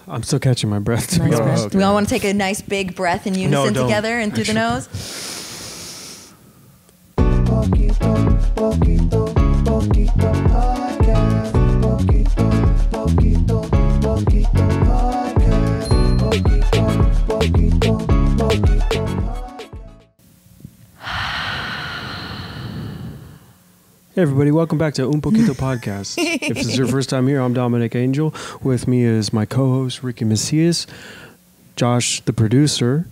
I'm still catching my breath. To Nice be honest. breath. Do we all want to take a nice big breath in unison don't. together and through the nose? Poquito, poquito, poquito podcast. Poquito, poquito, poquito podcast. Poquito, poquito, poquito podcast. Hey everybody, welcome back to Un Poquito Podcast. If this is your first time here, I'm Dominic Angel. With me is my co-host, Ricky Macias. Josh, the producer,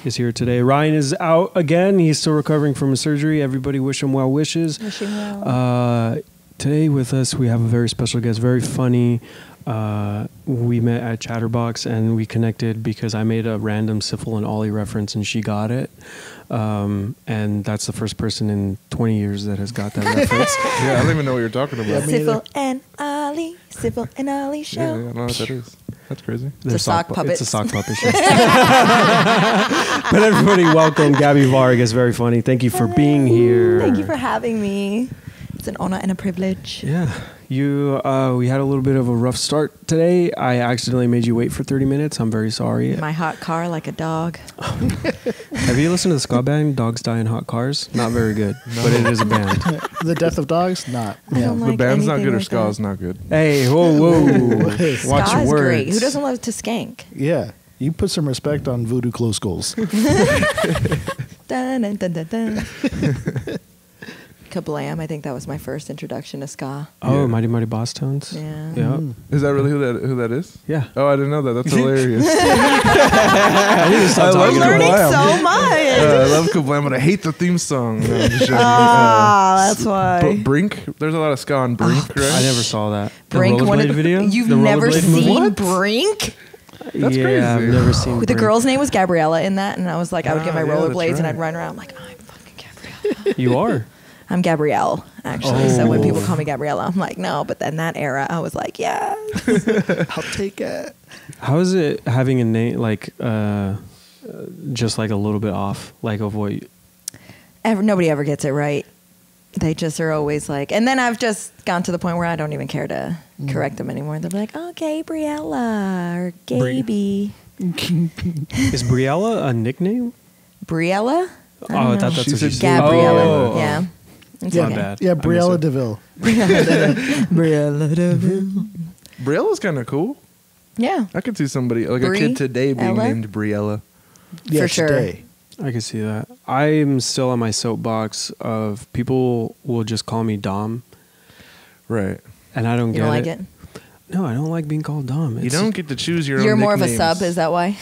is here today. Ryan is out again. He's still recovering from his surgery. Everybody wish him well wishes. Wish him well. Today with us, we have a very special guest, very funny. We met at Chatterbox and we connected because I made a random Syphil and Ollie reference and she got it. And that's the first person in 20 years that has got that reference. Yeah, I don't even know what you're talking about. Syphil and Ollie show. Yeah, I don't know what that is. That's crazy. It's a sock puppet. It's a sock puppet show. But everybody, welcome Gabby Vargas. Very funny. Thank you for being here. Thank you for having me. It's an honor and a privilege. Yeah. We had a little bit of a rough start today. I accidentally made you wait for 30 minutes. I'm very sorry. My hot car like a dog. Have you listened to the ska band, Dogs Die in Hot Cars? Not very good, but it is a band. The Death of Dogs? Not. I don't The like band's not anything good or like ska that. is not good. Hey, whoa. Watch Ska your is words. great. Who doesn't love to skank? Yeah. You put some respect on Voodoo Close Skulls. Dun, dun, dun, dun, dun. Kablam! I think that was my first introduction to ska. Oh, Yeah. Mighty Mighty Boss Tones. Yeah. Yeah. Is that really who that is? Yeah. Oh, I didn't know that. That's hilarious. I need to stop I love talking learning about Learning Kablam. so much. I love Kablam, but I hate the theme song. No, I'm just joking. That's why. Brink. There's a lot of ska on Brink, right? I never saw that. The Brink, one of rollerblade the video? You've The never rollerblade seen movie? What? Brink? That's yeah, crazy. I've never seen The Brink. girl's name was Gabriella in that, and I was like, I would get my Ah, yeah, that's rollerblades and right. I'd run around. I'm like, I'm fucking Gabriella. You are. I'm Gabrielle, actually. So when Oh. people call me Gabriella, I'm like, no. But then that era, I was like, yeah. I'll take it. How is it having a name like just like a little bit off, like of what? Nobody ever gets it right. They just are always like, and then I've just gone to the point where I don't even care to correct them anymore. They'll be like, oh, Gabriella or Gaby. Is Briella a nickname? Briella? Oh, I thought that's She what said you said. Gabriella. Oh. Yeah. It's My okay. bad. Yeah, I missed Briella it. DeVille. Briella DeVille. Briella's kind of cool. Yeah. I could see somebody, like a Brie? kid today being Ella? named Briella. Yeah, For sure. today. I can see that. I'm still on my soapbox of people will just call me Dom, Right. and I don't You get don't like it? No, I don't like being called Dom. You It's- don't get to choose your own You're more of a nicknames. sub, is that why?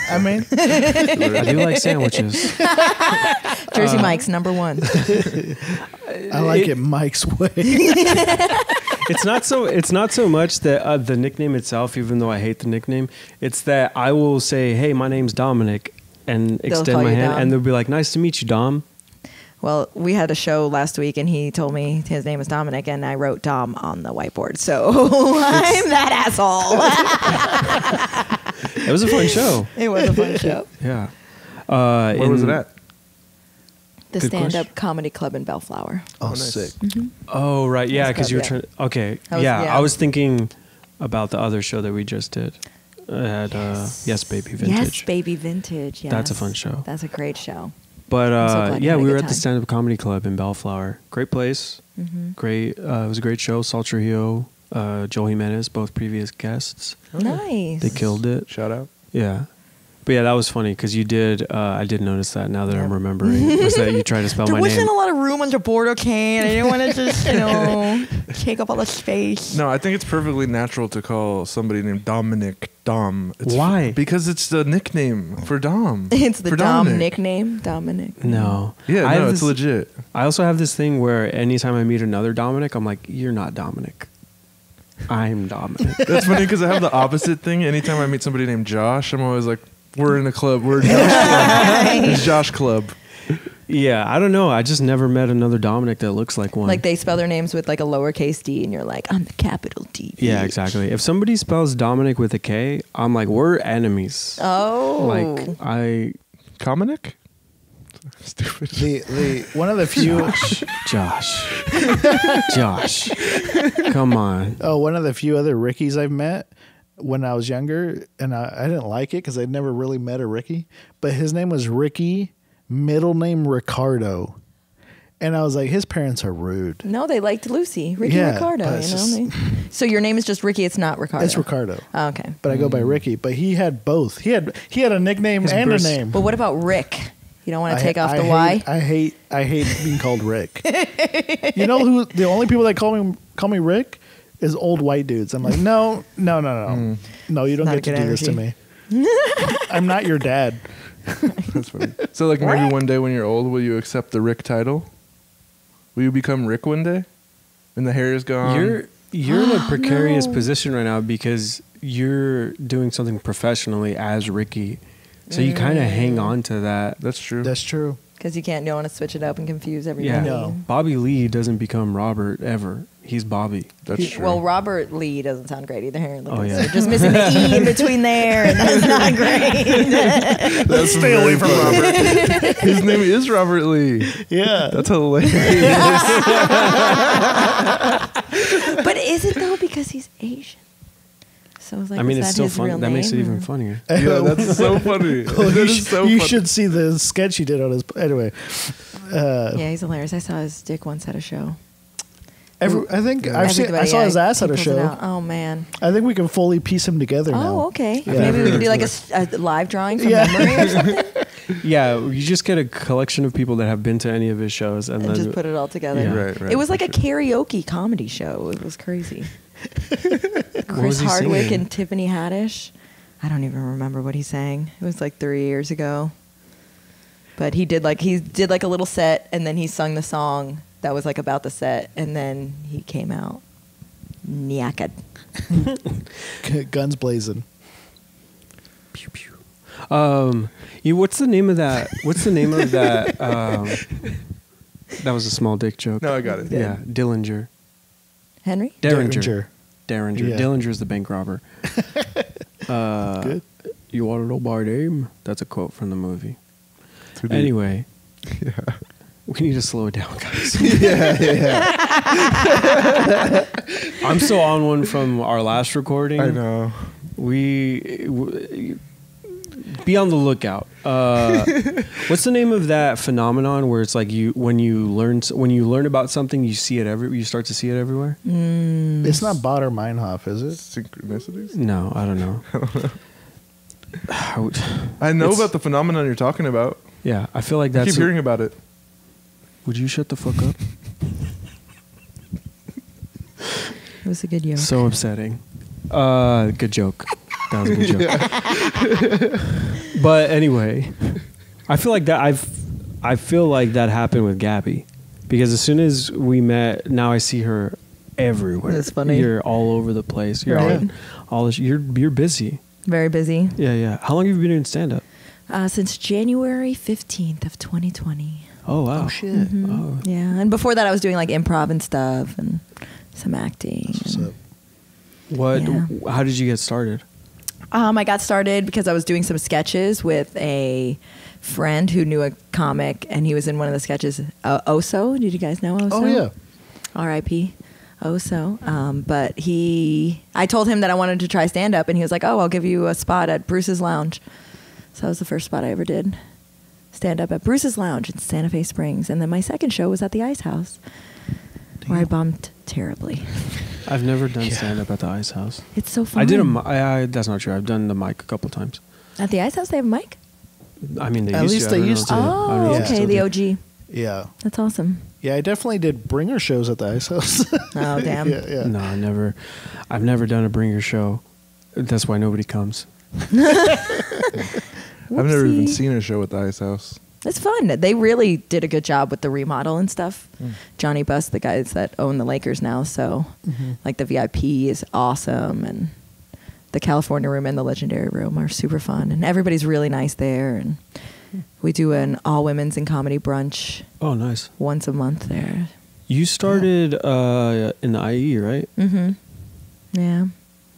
I mean, I do like sandwiches. Jersey Mike's number one. I like it Mike's way. It's not so much that the nickname itself, even though I hate the nickname. It's that I will say, "Hey, my name's Dominic," and They'll extend call my you hand, Dom. and they'll be like, "Nice to meet you, Dom." Well, we had a show last week, and he told me his name is Dominic, and I wrote Dom on the whiteboard. So I'm that asshole. It was a fun show. It was a fun show. Yeah. Where was it at? The Good stand-up question. comedy club in Bellflower. Oh, nice. sick. Oh, right. Yeah, That's because you were good, trying. Okay. I was- yeah, yeah. I was thinking about the other show that we just did at Yes Baby Vintage. Yes, Baby Vintage. Yes. That's a fun show. That's a great show. But I'm so glad you yeah, had a we good were at the time. stand-up comedy club in Bellflower. Great place. Mm-hmm. Great. It was a great show. Sal Trujillo, Joel Jimenez, both previous guests. Nice. They killed it. Shout out. Yeah. But yeah, that was funny because you did. I did notice that now that I'm remembering. Was that you tried to spell There my wasn't name? a lot of room on the board, okay? And I didn't want to just, take up all the space. No, I think it's perfectly natural to call somebody named Dominic Dom. It's Why? Because it's the nickname for Dom. It's the for Dom Dominic. nickname, Dominic. No. Yeah, I have no, it's this- legit. I also have this thing where anytime I meet another Dominic, I'm like, "You're not Dominic. I'm Dominic." That's funny because I have the opposite thing. Anytime I meet somebody named Josh, I'm always like, we're in a club. We're a Josh club. It's Josh Club. Yeah, I don't know. I just never met another Dominic that looks like one. Like they spell their names with like a lowercase d, and you're like, I'm the capital D. Yeah, exactly. If somebody spells Dominic with a K, I'm like, we're enemies. Oh. Like, Cominic? Stupid. The one of the few Josh. Come on. one of the few other Rickies I've met when I was younger, and I didn't like it because I'd never really met a Ricky, but his name was Ricky, middle name Ricardo. And I was like, his parents are rude. No, they liked Lucy, Ricky Yeah, Ricardo. but it's So your name is just Ricky. It's not Ricardo. It's Ricardo. Oh, okay. But I go by Ricky. But he had both. He had a nickname and birth- a name. But what about Rick? You don't want to take off the hate, Y? I hate being called Rick. You know who? The only people that call me Rick is old white dudes. I'm like, no. No, you don't Not get to good do this to me. I'm not your dad. That's funny. So like maybe one day when you're old, will you accept the Rick title? Will you become Rick one day? When the hair is gone? You're in a precarious no. position right now because you're doing something professionally as Ricky. So you kind of hang on to that. That's true. That's true. Because you don't want to switch it up and confuse everybody. Yeah. No. Bobby Lee doesn't become Robert ever. He's Bobby. That's true. Well, Robert Lee doesn't sound great either. Like Oh, yeah. You're just missing the E in between there, and that's not great. Let's stay away from Robert. His name is Robert Lee. Yeah. That's hilarious. But is it though because he's Asian? So it's like, I mean, is it's that still his fun. real That makes it name, even or- funnier. Yeah, that's so funny. That is so you funny. should see the sketch he did on his. Anyway, Yeah, he's hilarious. I saw his dick once at a show. I think I saw Everybody, his ass he at a pulls it show. out. Oh man. I think we can fully piece him together now. Oh, okay. Yeah. Maybe we can do like a live drawing from Yeah. memory or something, Yeah, you just get a collection of people that have been to any of his shows and and then just put it all together. Yeah. Right. It was like a karaoke comedy show. It was crazy. was Chris he Hardwick singing? and Tiffany Haddish. I don't even remember what he sang. It was like 3 years ago. But he did like a little set, and then he sung the song that was like about the set, and then he came out naked. Guns blazing. pew pew. What's the name of that? What's the name of that? That was a small dick joke. No, I got it. Yeah, Dillinger. Henry? Derringer. Yeah. Dillinger's the bank robber. Good. You want to know my name? That's a quote from the movie. Too deep. Anyway, Yeah. we need to slow it down, guys. Yeah. I'm still on one from our last recording. I know. Be on the lookout. What's the name of that phenomenon where it's like when you learn about something, you start to see it everywhere? It's not Baader Meinhof, is it? Synchronicities? No, I don't know. I know It's- about the phenomenon you're talking about. Yeah, I feel like I that's. keep hearing about it. Would you shut the fuck up? It was a good year. So upsetting. Good joke. That was a good joke. But anyway, I feel like that. I feel like that happened with Gabby, because as soon as we met, now I see her everywhere. That's funny. You're all over the place. You're Right. you're busy. Very busy. Yeah. How long have you been doing stand up? Since January 15th of 2020. Oh wow. Oh shit. Oh. Yeah, and before that I was doing like improv and stuff and some acting. What's and- up? What? Yeah. How did you get started? I got started because I was doing some sketches with a friend who knew a comic, and he was in one of the sketches. Oso, did you guys know Oso? Oh yeah. R.I.P. Oso. But I told him that I wanted to try stand up, and he was like, "Oh, I'll give you a spot at Bruce's Lounge." So that was the first spot I ever did. Stand up at Bruce's Lounge in Santa Fe Springs, and then my second show was at the Ice House, where I bombed terribly. I've never done stand up at the Ice House. It's so fun. I did that's not true. I've done the mic a couple times. At the Ice House. They have a mic. I mean, they At used least to. I they don't used know to. if they- I don't know Oh, if they okay, still the do. OG. Yeah. That's awesome. Yeah, I definitely did bringer shows at the Ice House. Oh, damn. yeah. No, I've never done a bringer show. That's why nobody comes. I've never even Whoopsie. seen a show at the Ice House. It's fun. They really did a good job with the remodel and stuff. Johnny Buss, the guys that own the Lakers now, so like the VIP is awesome, and the California room and the Legendary room are super fun, and everybody's really nice there. And we do an all women's and comedy brunch Oh, nice. once a month there. You started in the IE, right, Mm-hmm. Yeah.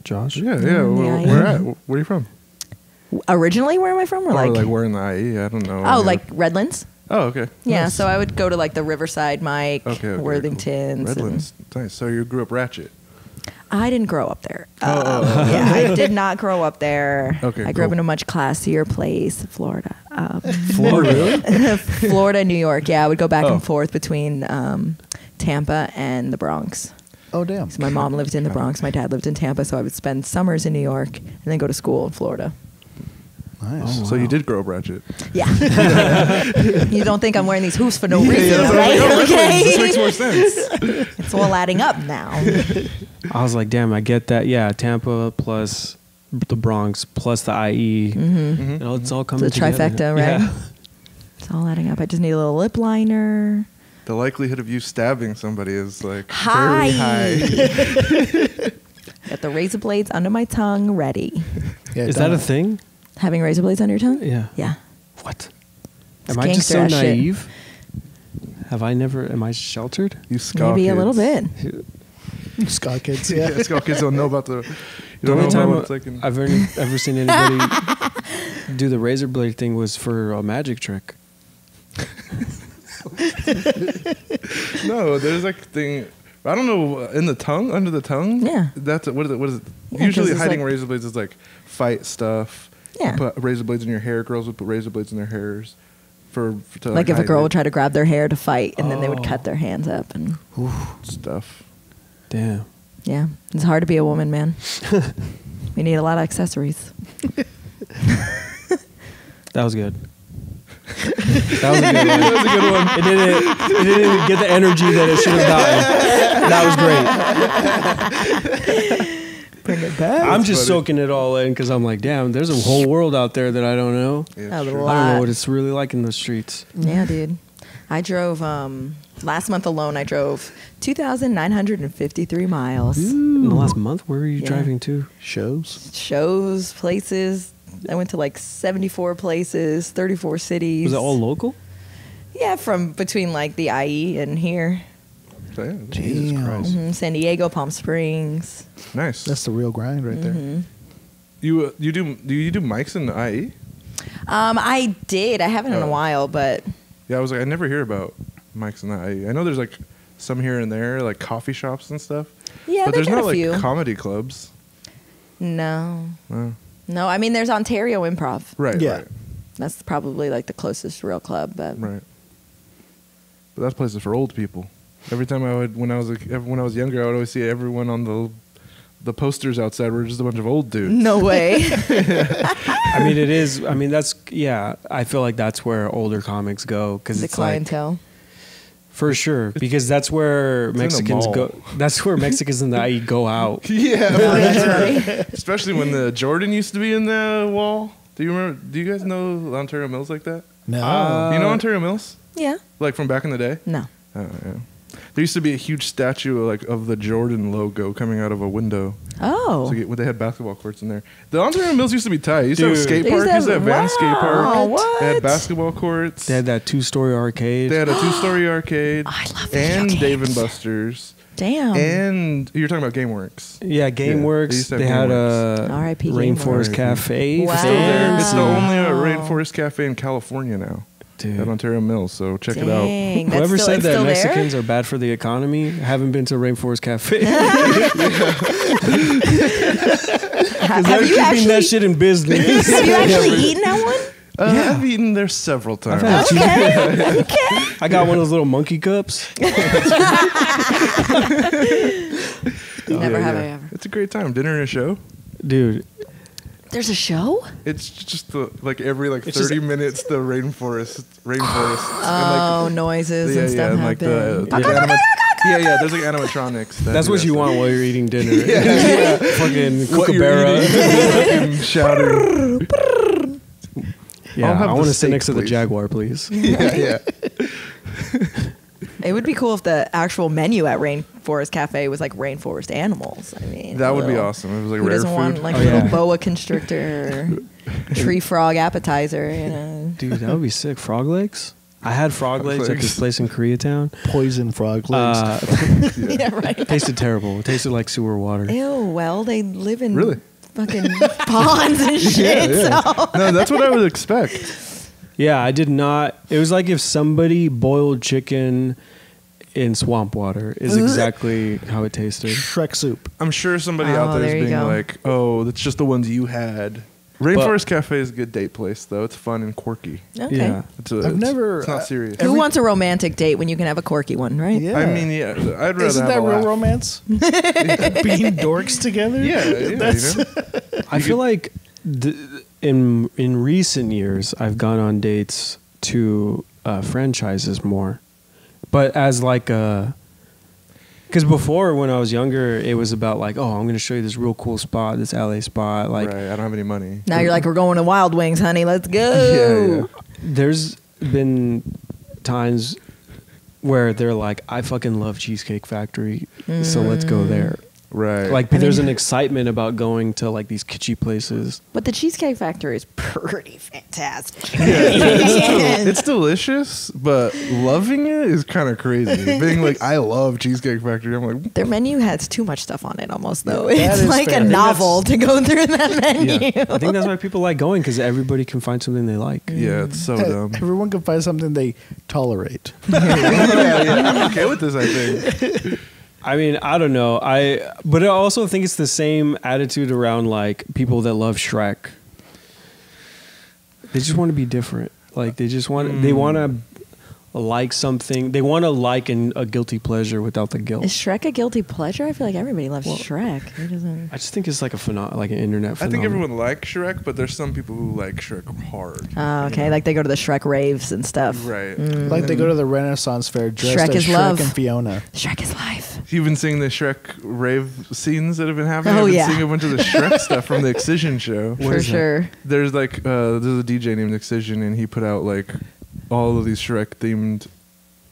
Josh? Yeah. Yeah, Where yeah. at? Where are you from? Originally, where am I from? Or Or like, like where in the IE? I don't know. oh, like Redlands. Oh, okay. Yeah, Nice. so I would go to like the Riverside Mike, Okay, Worthingtons. Cool. Redlands. Nice. So you grew up ratchet. I didn't grow up there. Oh. Yeah, I did not grow up there. Okay, I grew up cool. in a much classier place, Florida. Florida. Florida, New York. Yeah, I would go back Oh. and forth between Tampa and the Bronx. Oh, damn. So my mom lived in the Bronx. My dad lived in Tampa. So I would spend summers in New York and then go to school in Florida. Nice. Oh, So you wow. did grow up ratchet. Yeah. You don't think I'm wearing these hoofs for no reason, that's right? what I was like, oh, Okay. This makes more sense. It's all adding up now. I was like, damn, I get that. Yeah, Tampa plus the Bronx plus the IE. Mm-hmm. It's all coming The together. trifecta, right? Yeah. It's all adding up. I just need a little lip liner. The likelihood of you stabbing somebody is like High. very high. Got the razor blades under my tongue ready. Yeah, Is that a don't- thing? Having razor blades under your tongue? Yeah. Yeah. What? It's Am I just so gangster-ass shit. naive? Am I sheltered? You ska Maybe a little kids. bit. Ska kids. Yeah, Yeah. ska kids don't know about the. You The don't only know time about what's like in, I've ever seen anybody do the razor blade thing was for a magic trick. No, there's like thing. I don't know, in the tongue, under the tongue. Yeah. That's what is it? What is it? Yeah, 'cause Usually it's hiding like- razor blades is like fight stuff. Yeah. Put razor blades in your hair. Girls would put razor blades in their hairs for to Like if a hide girl it. would try to grab their hair to fight and then they would Oh. cut their hands up. And stuff. Damn. yeah, it's hard to be a woman, man. We need a lot of accessories. That was good. That was a good one. That was a good one. It didn't get the energy that it should have gotten. That was great. Bring it back. I'm just funny. soaking it all in because I'm like, damn, there's a whole world out there that I don't know. Yeah, Oh, the sure. I don't know lot. what it's really like in the streets. Yeah, dude. I drove last month alone. I drove 2,953 miles. In the last month, where were you Yeah. driving to? Shows. Shows, places. I went to like 74 places, 34 cities. Was it all local? Yeah, from between like the IE and here. Damn, Jesus Damn. Christ. San Diego, Palm Springs. Nice. That's the real grind right there. you do you do mics in the IE? I did. I haven't in a Oh. while, but Yeah, I was like, I never hear about mics in the IE. I know there's like some here and there, like coffee shops and stuff. yeah, but they there's got not a like few. comedy clubs. No. Oh. No, I mean, there's Ontario Improv. Right. Yeah. Right. That's probably like the closest real club, but Right. But that place is for old people. Every time when I was younger, I would always see everyone on the posters outside were just a bunch of old dudes. no way. I mean, it is. I mean, that's, yeah, I feel like that's where older comics go because The it's like, clientele. for sure, because that's where in a Mexicans mall. go. That's where Mexicans in the IE go out. Yeah. Oh, that's right. Especially when the Jordan used to be in the wall. Do you remember? Do you guys know Ontario Mills like that? No. you know Ontario Mills? Yeah. Like from back in the day? No. Oh, yeah. There used to be a huge statue of the Jordan logo coming out of a window. Oh. So they had basketball courts in there. The Ontario Mills used to be tight. You used to have a Dude. skate They park. used You to used to have have- Van skate wow, park. what? They had basketball courts. They had that 2-story arcade. They had a 2-story arcade. I love video and games. Dave & Buster's. Damn. And you're talking about GameWorks. Yeah, they GameWorks. used to have They had GameWorks. a R.I.P. Rainforest GameWorks. Cafe. Wow. Still there. It's the Wow. only Rainforest Cafe in California now. Dude. At Ontario Mills, so check it out. Dang. That's Whoever still, said it's that still there? Mexicans are bad for the economy, haven't been to Rainforest Cafe. Have They're you keeping actually, that shit in business. have you actually eaten at one? Yeah. I've eaten there several times. had two. Okay. Okay. I got one of those little monkey cups. Never have I ever. It's a great time. Dinner and a show. Dude, There's a show? It's just every It's just- 30 minutes the rainforest. Oh, noises and stuff and like happen. yeah, there's like animatronics. that's what you want while you're eating dinner. Fucking What you're kookaburra. eating, fucking shouting. Yeah, I'll have I the want to sit steak, next to the please. Jaguar, please. Yeah. It would be cool if the actual menu at Rainforest Cafe was like rainforest animals. I mean, That would be little- awesome. It was like Who rare doesn't food. want like Oh, a little yeah. boa constrictor, or tree frog appetizer? You know. Dude, that would be sick. Frog legs? I had frog legs at legs. this place in Koreatown. Poison frog legs. Yeah, right. It tasted terrible. It tasted like sewer water. Ew. Well, they live in Really? fucking ponds and shit. Yeah. So No, that's what I would expect. Yeah, I did not. It was like if somebody boiled chicken in swamp water is exactly how it tasted. Shrek soup. I'm sure somebody out there is there you being go. like, "Oh, that's just the ones you had." Rainforest Cafe is a good date place, though. It's fun and quirky. Okay. Yeah. It's never- not serious. Who wants a romantic date when you can have a quirky one, right? Yeah. I mean, yeah. I'd rather Isn't have that a real laugh. romance? Being dorks together? Yeah, you know? I feel like in recent years, I've gone on dates to franchises more, but as like a. Because before, when I was younger, it was about like, oh, I'm going to show you this real cool spot, this LA spot. Like, Right, I don't have any money. Now you're like, we're going to Wild Wings, honey. Let's go. Yeah. there's been times where they're like, I fucking love Cheesecake Factory, so let's go there. Right. Like, there's an excitement about going to like these kitschy places. But the Cheesecake Factory is pretty fantastic. it's delicious, but loving it is kind of crazy. Being like, I love Cheesecake Factory. I'm like, Their menu has too much stuff on it almost, though. That It's is like fair. a I think novel to go through that menu. Yeah, I think that's why people like going, because everybody can find something they like. yeah, it's so dumb. Everyone can find something they tolerate. I'm okay with this, I think. I mean, I don't know. But I also think it's the same attitude around like people that love Shrek. They just want to be different. Like they just want they want to like something. They want to like a guilty pleasure without the guilt. Is Shrek a guilty pleasure? I feel like everybody loves Shrek. Who doesn't? I just think it's like like an internet I phenomenon. think everyone likes Shrek, but there's some people who like Shrek hard. Oh, okay. Like they go to the Shrek raves and stuff. Right. Like they go to the Renaissance Fair dressed Shrek as is Shrek love. and Fiona. Shrek is life. You've been seeing the Shrek rave scenes that have been happening. Oh, I've been yeah. seeing a bunch of the Shrek stuff from the Excision show. For is that? sure. There's like there's a DJ named Excision, and he put out like all of these Shrek themed.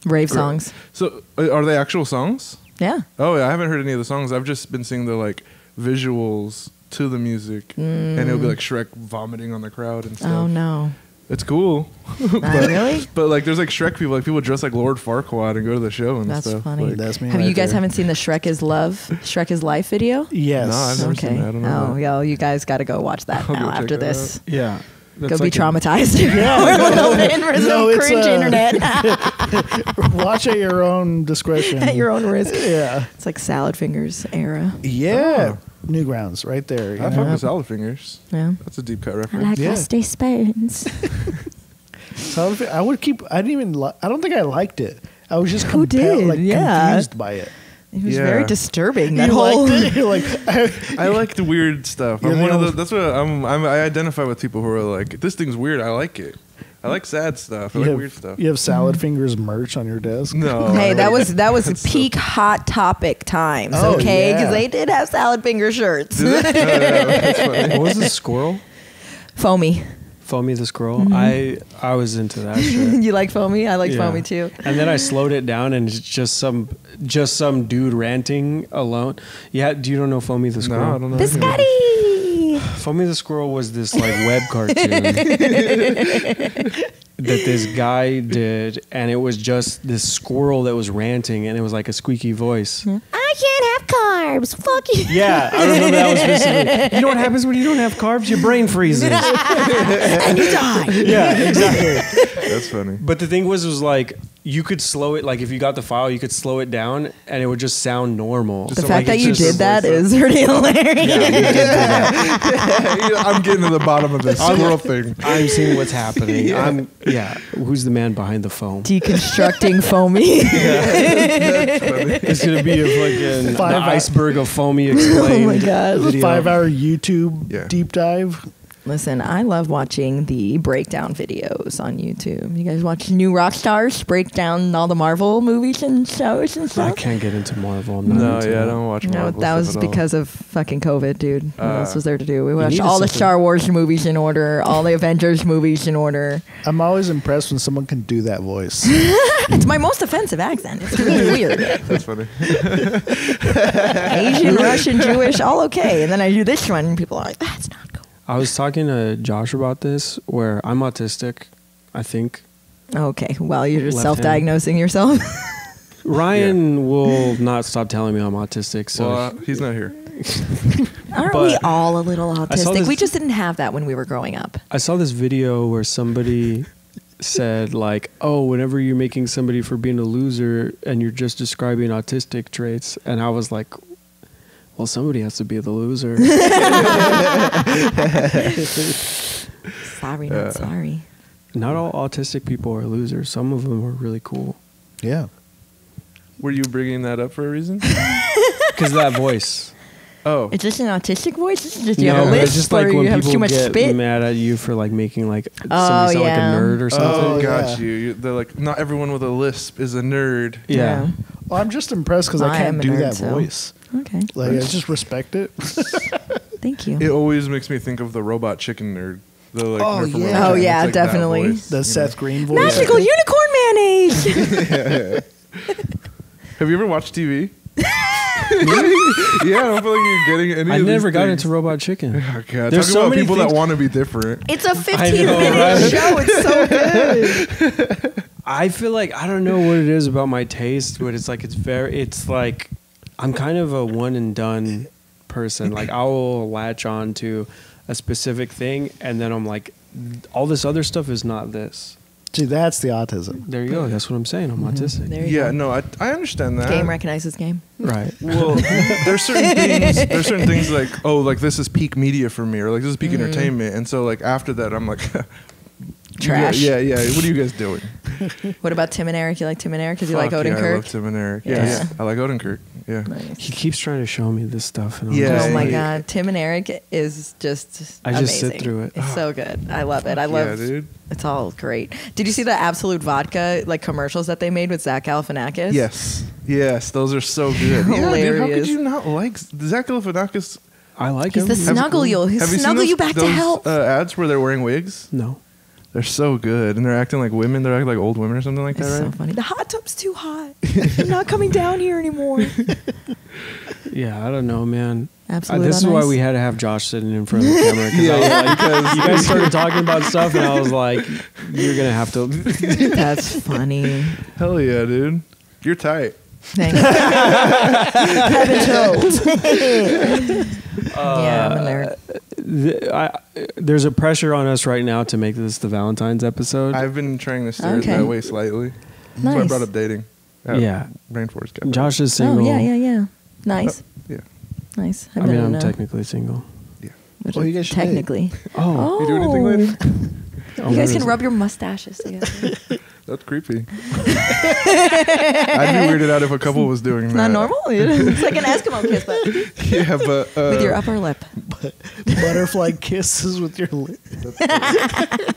Rave songs. So are they actual songs? Yeah. Oh yeah, I haven't heard any of the songs. I've just been seeing the like visuals to the music, and it'll be like Shrek vomiting on the crowd and stuff. Oh no. It's cool. Really? But like, there's like Shrek people, like people dress like Lord Farquaad and go to the show and That's stuff. funny. Like, That's me. Have right you guys there. haven't seen the Shrek is Life video? Yes. No, I've never Okay. seen that. I don't know. Oh, that. yeah. You guys got to go watch that I'll go now check after that this. Yeah. Go That's be like traumatized. Yeah. We're a little bit for No, some it's, cringe internet Watch at your own discretion. at your own risk. Yeah. It's like Salad Fingers era. Yeah. Newgrounds right there. you I know? fuck with Salad Fingers. Yeah. That's a deep cut reference. Yeah. rusty spoons. I would keep. I didn't even. I don't think I liked it. I was just Who did? like Yeah. confused by it. It was Yeah. very disturbing. That You whole liked it? You're like, I like the weird stuff. You're I'm the one of only- the. That's what I identify with people who are like, this thing's weird. I like it. I like sad stuff. I you like have, weird stuff. You have Salad Fingers merch on your desk. No. Hey, I that like- was that's so- peak Hot Topic times, Oh, okay? Because yeah. they did have salad finger shirts. Did it? Oh, yeah, that's funny. what was the squirrel? Foamy. Foamy the squirrel. I was into that shit. You like Foamy? I like Yeah. Foamy too. And then I slowed it down, and it's just some dude ranting alone. Yeah, you don't know Foamy the No, squirrel? I don't know. Biscotti! Foamy the squirrel was this like web cartoon that this guy did, and it was just this squirrel that was ranting, and it was like a squeaky voice. I can't have carbs. Fuck you. Yeah, I remember that was specifically. You know what happens when you don't have carbs? Your brain freezes. And you die. Yeah, exactly. That's funny. But the thing was like you could slow it. Like if you got the file, you could slow it down, and it would just sound normal. The So, fact like, that it's you just- did that is pretty hilarious. Yeah, you did do that. I'm getting to the bottom of this squirrel thing. I'm seeing what's happening. Who's the man behind the foam? Deconstructing Foamy. It's gonna be a fucking the Five- iceberg of Foamy Oh explained. my God. video. 5-hour YouTube Yeah. deep dive. Listen, I love watching the breakdown videos on YouTube. You guys watch New Rockstars break down all the Marvel movies and shows and I stuff? can't get into Marvel. I'm not No, into yeah, I that. don't watch No, Marvel that was stuff at all. because of fucking COVID, dude. What else was there to do? We watched needed all the something. Star Wars movies in order, all the Avengers movies in order. I'm always impressed when someone can do that voice. It's my most offensive accent. It's really weird. That's funny. Asian, Russian, Jewish, all okay. And then I do this one, and people are like, that's not cool. I was talking to Josh about this, where I'm autistic, I think. Okay, well, you're just Left self-diagnosing yourself. Ryan will not stop telling me I'm autistic, so Well, he's not here. Aren't But we all a little I saw autistic? this- We just didn't have that when we were growing up. I saw this video where somebody said like, oh, whenever you're making somebody for being a loser and you're just describing autistic traits, and I was like, well, somebody has to be the loser. Sorry, not sorry. Not all autistic people are losers. Some of them are really cool. Yeah. Were you bringing that up for a reason? Because of that voice. Oh, Is this an autistic voice? This is just you have a it's list just or like you when have people too much get spit. mad at you for like making like somebody Oh, sound like a yeah. nerd or something. oh, got yeah. you. They're like, not everyone with a lisp is a nerd. Yeah. Well, I'm just impressed because I I am can't a do nerd, that so- voice. Okay, Like, I just respect it. thank you. It always makes me think of the robot chicken nerd. The, like, Oh, nerd from yeah. Robot Oh, Chicken. yeah, It's like that definitely. voice, The you Seth know? Green voice. Magical unicorn mayonnaise. Have you ever watched TV? Yeah, I don't feel like you're getting any. I of never these got things. into Robot Chicken. Oh, God. There's Talk so about many people things- that want to be different. It's a know, 15-minute right? show. It's so good. I feel like I don't know what it is about my taste, but it's like I'm kind of a one and done person. Like I will latch on to a specific thing, and then I'm like, all this other stuff is not this. See, that's the autism. There you go. That's what I'm saying. I'm autistic. There you Yeah, go. no, I understand that. Game recognizes game. Right. Well, there's certain things. There's certain things like, oh, like this is peak media for me, or like this is peak entertainment, and so like after that, I'm like, Trash. Yeah. What are you guys doing? What about Tim and Eric? You like Tim and Eric because you like Fuck yeah, I Odenkirk? love Tim and Eric. Yeah. Yeah, I like Odenkirk. Yeah. Nice. He keeps trying to show me this stuff, and I'm Yeah. just Oh my like, God, Tim and Eric is just I just sit amazing. through it. It's so good. I love it. I Yeah, love dude. It's all great. Did you see the Absolute Vodka like commercials that they made with Zach Galifianakis? Yes, those are so good. Yeah, dude, how Hilarious. could you not like Zach Galifianakis? I like He's him. the He's snuggle cool. you. He'll Have you seen snuggle those, you back to those, health. ads where they're wearing wigs? No. They're so good, and they're acting like women. They're acting like old women or something like It's that, so right? funny. The hot tub's too hot. I'm not coming down here anymore. Yeah, I don't know, man. Absolutely. This is why we had to have Josh sitting in front of the camera because you guys started talking about stuff, and I was like, "You're gonna have to." That's funny. Hell yeah, dude. You're tight. Thanks. Heaven knows. Yeah, I'm a nerd. There's a pressure on us right now to make this the Valentine's episode. I've been trying to steer it Okay. that way slightly. That's why I Nice. brought up dating. at Yeah. Rainforest Cafe. Josh is Oh, single. yeah. Nice. Yeah. Nice. I mean, I'm technically single. Which Well, is you guys should technically. Oh, You do anything later? You guys can rub your mustaches together. That's creepy. I'd be weirded out if a couple was doing It's that. not normal. It's like an Eskimo kiss, but Yeah, but with your upper lip. Butterfly kisses with your lip.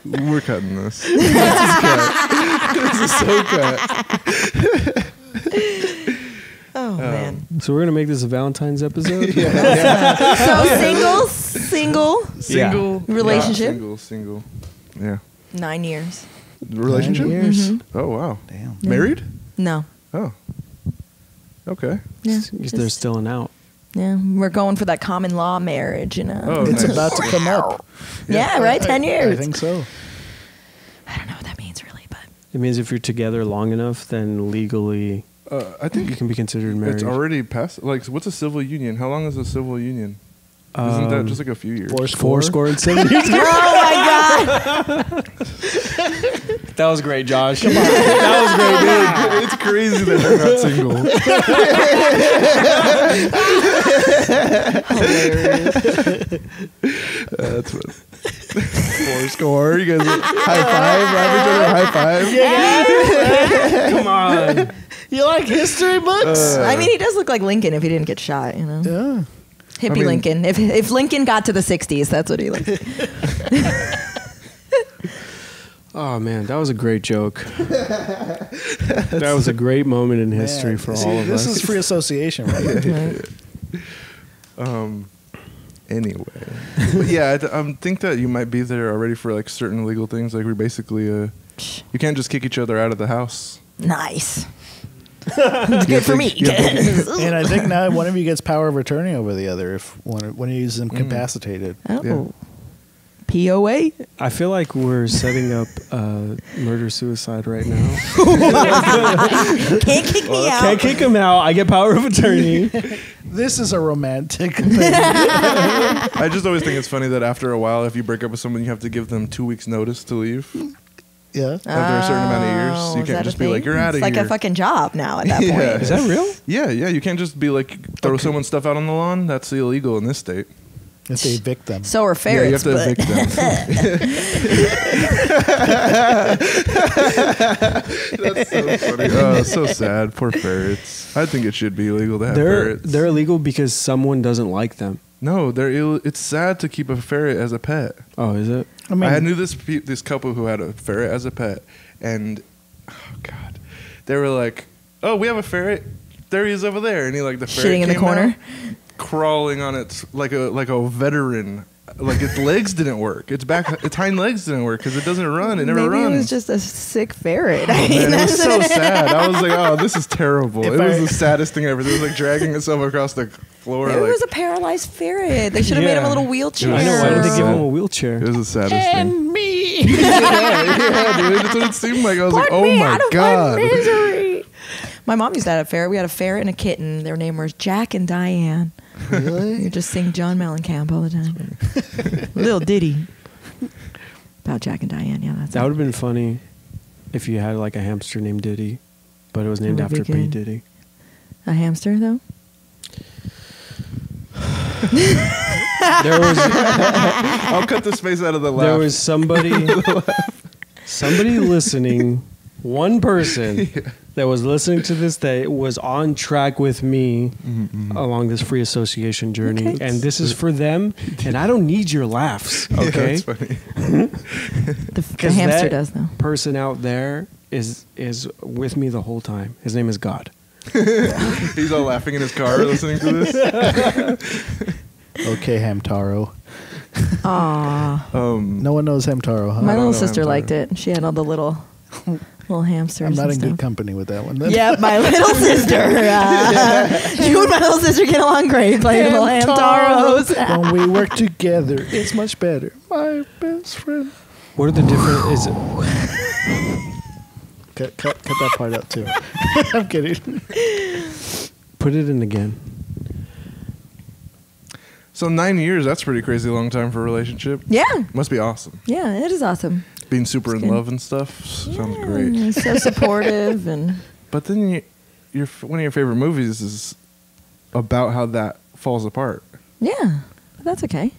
we're cutting this. This is cut. This is so cut. Oh man. So we're gonna make this a Valentine's episode. So single Single Relationship? Yeah, single. Yeah. 9 years. Relationship? 9 years. Oh wow. Damn. Married? No. Oh. Okay. Yeah. There's just- still an out. Yeah, we're going for that common law marriage, you know. Oh, It's nice. about to come up. Yeah, right. 10 years. I think so. I don't know what that means really, but It means if you're together long enough, then legally I think you can be considered married. it's already past. Like, what's a civil union? How long is a civil union? Isn't that just like a few years? Four score and 7 years. oh my god, That was great, Josh. Come on. That was great, dude. It's crazy that they're not single. That's what. Four score. You guys high five, wrap each other high five. Come on. You like history books? I mean, he does look like Lincoln if he didn't get shot, you know. Yeah. Hippie I mean- Lincoln. If Lincoln got to the 60s, that's what he looked like. Oh man, that was a great joke. That was a great moment in history Man, for see, all of us. This is free association, right? Right? Anyway, but yeah, I think that you might be there already for like certain legal things. Like we're basically, you can't just kick each other out of the house. Nice. It's good for me. And I think now one of you gets power of attorney over the other if one he's incapacitated. Oh. Yeah. POA? I feel like we're setting up murder-suicide right now. Can't kick me out. Can't kick him out. I get power of attorney. This is a romantic thing. I just always think it's funny that after a while, if you break up with someone, you have to give them 2 weeks notice to leave. Yeah. After a certain amount of years, Oh, you is can't that just a be like, thing? you're out of It's here. like a fucking job now at that point. Yeah. Is that real? Yeah. You can't just be like, throw someone's stuff out on the lawn. That's illegal in this state. If they evict them. So are ferrets. Yeah, you have to but evict them. That's so funny. Oh, so sad. Poor ferrets. I think it should be illegal to have ferrets. They're illegal because someone doesn't like them. No, it's sad to keep a ferret as a pet. Oh, is it? I mean, I knew this couple who had a ferret as a pet, and oh god, they were like, "Oh, we have a ferret. There he is over there," and he like the ferret Shitting in the came corner? out, crawling on its like a veteran. Like its legs didn't work. Its hind legs didn't work because it doesn't run. It never Maybe runs. it was just a sick ferret. Man, it was so sad. I was like, "Oh, this is terrible." If It was I- the saddest thing ever. It was like dragging itself across the floor. Maybe it like, was a paralyzed ferret. They should have made him a little wheelchair. I know. Why did they give Yeah. him a wheelchair? it was the saddest thing. me. yeah, dude. That's what it seemed like. I was like, Put "Oh me my out of god." my misery. My mom used to have a ferret. We had a ferret and a kitten. Their name was Jack and Diane. Really? You just sing John Mellencamp all the time. Little ditty about Jack and Diane. Yeah, that's That it. would have been funny if you had like a hamster named Diddy, but it was named That would after be P. good. Diddy. A hamster, though? There was I'll cut the space out of the laugh. there was somebody listening, one person that was listening to this that was on track with me along this free association journey, Okay. and this is for them. And I don't need your laughs, Yeah, okay? that's funny. The 'Cause hamster that does, though. person out there is with me the whole time. His name is God. He's all laughing in his car listening to this. Okay, Hamtaro. Aw. No one knows Hamtaro, huh? My don't little know sister hamster. liked it. She had all the little hamsters. I'm not and in good stuff. company with that one. Then. Yeah, my little sister. You and my little sister get along great. Playing little hamtaros. When we work together, it's much better. My best friend. What are the different? Is it, Cut that part out too. I'm kidding. put it in again. So 9 years, that's a pretty crazy long time for a relationship. Yeah. Must be awesome. Yeah, it is awesome. Being super It's in good. love and stuff sounds Yeah, great. So supportive and But then one of your favorite movies is about how that falls apart. yeah, that's okay.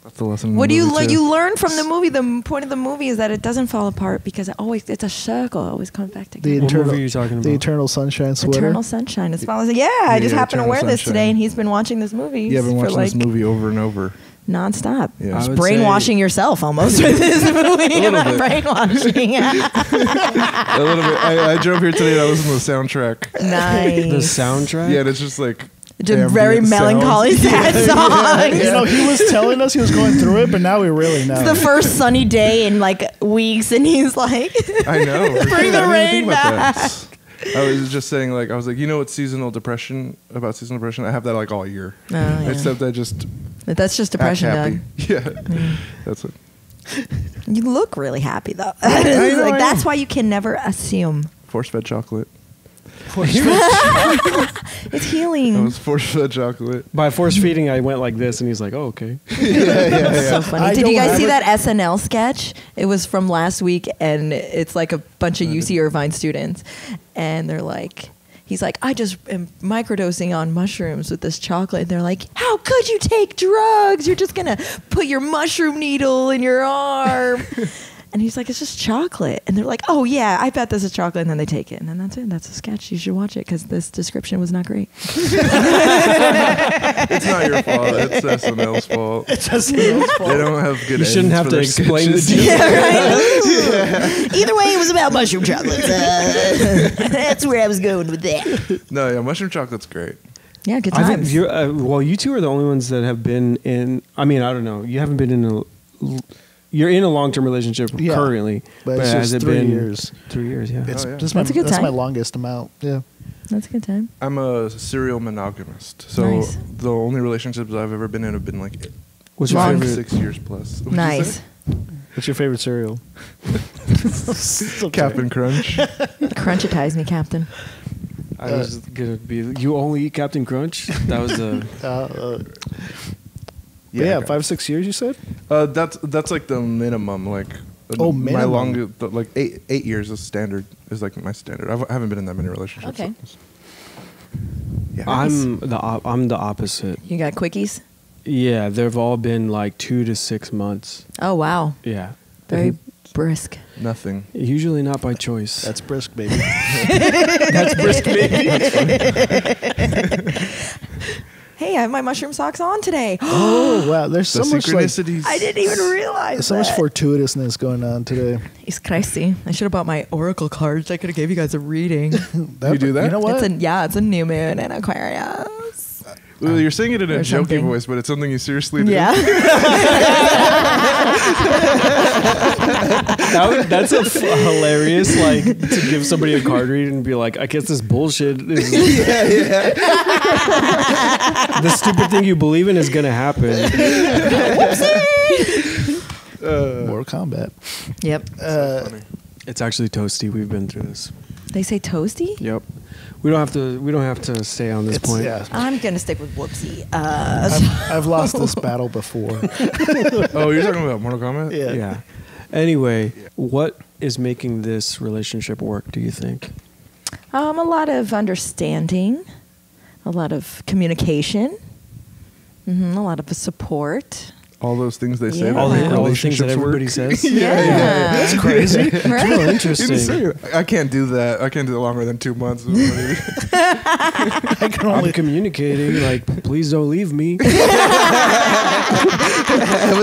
That's the lesson. in What the do you movie, learn? too. You learn from the movie. The point of the movie is that it doesn't fall apart because it's a circle. It always comes back The together. What eternal, movie are you talking the about? Eternal Sunshine Sweater. Eternal Sunshine is following. Yeah, I just Yeah, happened to Eternal wear this Sunshine. today, and he's been watching this movie. Yeah, I've been for watching like this movie over and over. nonstop. Yeah. I Just would brainwashing say- yourself almost with this movie. little Not bit. brainwashing. A little bit. I drove here today and I listened to the soundtrack. Nice. The soundtrack. Yeah, and it's just like It's a very ambient melancholy, sounds. sad song. You know, he was telling us he was going through it, but now we really know. It's the first sunny day in like weeks, and he's like, I know. Bring the I didn't rain think about back. that. I was just saying, like, I was like, you know what seasonal depression, about seasonal depression? I have that like all year. Oh, yeah. Except I just That's just act depression, happy. Doug. Yeah. That's it. You look really happy though. know, I like that's am. why you can never assume. Force-fed chocolate. It's healing. I was force-fed chocolate. By force feeding, I went like this, and he's like, "Oh, okay." It's so funny. I Did you don't guys have see it. that SNL sketch? It was from last week, and it's like a bunch of UC Irvine students, and they're like, he's like, I just am microdosing on mushrooms with this chocolate. And they're like, how could you take drugs? You're just gonna put your mushroom needle in your arm. And he's like, it's just chocolate. And they're like, oh yeah, I bet this is chocolate. And then they take it, and then that's it. That's a sketch. You should watch it because this description was not great. It's not your fault. It's SNL's fault. It's SNL's fault. They don't have good You shouldn't ends have for to their explain the sketches. details. Yeah, right. Either way, it was about mushroom chocolates. That's where I was going with that. No, yeah, mushroom chocolate's great. Yeah, good I times. think you two are the only ones that have been in. I mean, I don't know. You haven't been in a. You're in a long-term relationship Yeah, currently, but it's has just it 3 been years. 3 years? Yeah. It's Oh, yeah. just That's a good that's my time. longest amount. Yeah. That's a good time. I'm a serial monogamist. So Nice. the only relationships I've ever been in have been like What's your Long. favorite? 6 years plus. What'd you Nice. say? What's your favorite cereal? Captain Crunch. Crunchitize me, Captain. I was gonna be. You only eat Captain Crunch. That was the. Yeah, okay. 5-6 years. You said. That's like the minimum. Like Oh, My minimum. longest, like 8 years is standard. Is like my standard. I haven't been in that many relationships. Okay. So yeah. I'm the opposite. You got quickies? Yeah, they've all been like 2 to 6 months. Oh, wow. Yeah. Very brisk. Nothing. Usually not by choice. That's brisk, baby. That's brisk, baby. Hey, I have my mushroom socks on today. Oh wow, there's so The much like synchronicities. I didn't even realize so much that. fortuitousness going on today. It's crazy. I should have bought my oracle cards. I could have gave you guys a reading. You do that? You know what? It's a new moon in Aquarius. Well, you're saying it in a Or jokey something. voice, but it's something you seriously do. Yeah. That's hilarious. Like to give somebody a card reading and be like, I guess this bullshit is the stupid thing you believe in is gonna happen. Mortal Kombat. Yep. Funny. It's actually toasty. We've been through this. They say toasty? Yep. We don't have to stay on this point. Yeah. I'm going to stick with whoopsie. I've lost this battle before. Oh, you're talking about Mortal Kombat? Yeah. Yeah. Anyway, what is making this relationship work, do you think? A lot of understanding, a lot of communication, a lot of support. All those things they say. Yeah. about All the things that relationships everybody work. says. That's crazy. It's Right? real You interesting. didn't say it. I can't do that. I can't do it longer than 2 months. I can I'm only communicating, like, please don't leave me. But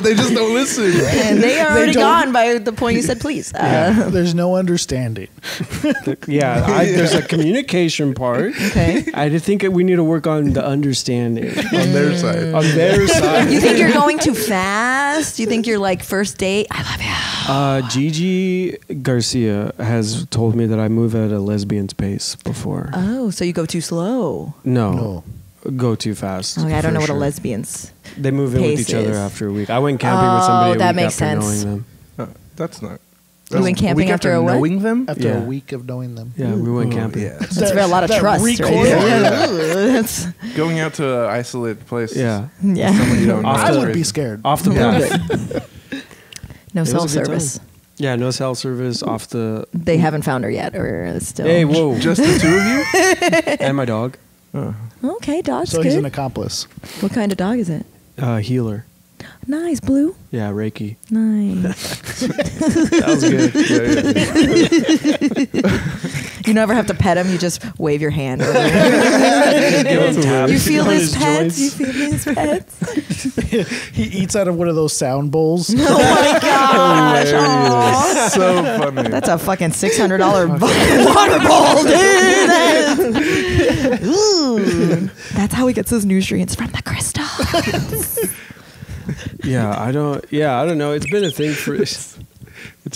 they just don't listen. And they are already don't- gone by the point you said please. there's no understanding. There's a communication part. Okay. I think we need to work on the understanding On their side. on their side. You think you're going too fast? You think you're like first date? I love you. Gigi Garcia has told me that I move at a lesbian's pace before. Oh, so you go too slow. No. Go too fast. Okay, I don't for know what sure. a lesbian's. They move in with pace each other is. after a week. I went camping with Oh, somebody a that week makes after sense. knowing them. That's not. You went camping week after a what? knowing them? After Yeah. a week of knowing them. Yeah, we went camping. Yeah. That's a lot of trust. Right recoil. there. Yeah. That's, Going out to an isolated place. Yeah. yeah. Someone you don't know. Off I the- would be scared. Off the Yeah. path. No It was a cell good service. time. Yeah, no cell service off the. They haven't found her yet, or it's still. Hey, whoa. Just the two of you? And my dog. Okay, dog's So good. he's an accomplice. What kind of dog is it? Healer. Nice, Blue. Yeah, Reiki. Nice. That was good. You never have to pet him. You just wave your hand over him. Give him taps You feel on his pets. joints. You feel his pets. He eats out of one of those sound bowls. Oh my gosh. Aw. So funny. That's a fucking $600 water bowl, dude. Ooh. That's how he gets his nutrients from the crystal. Yeah, I don't know. It's been a thing for. It's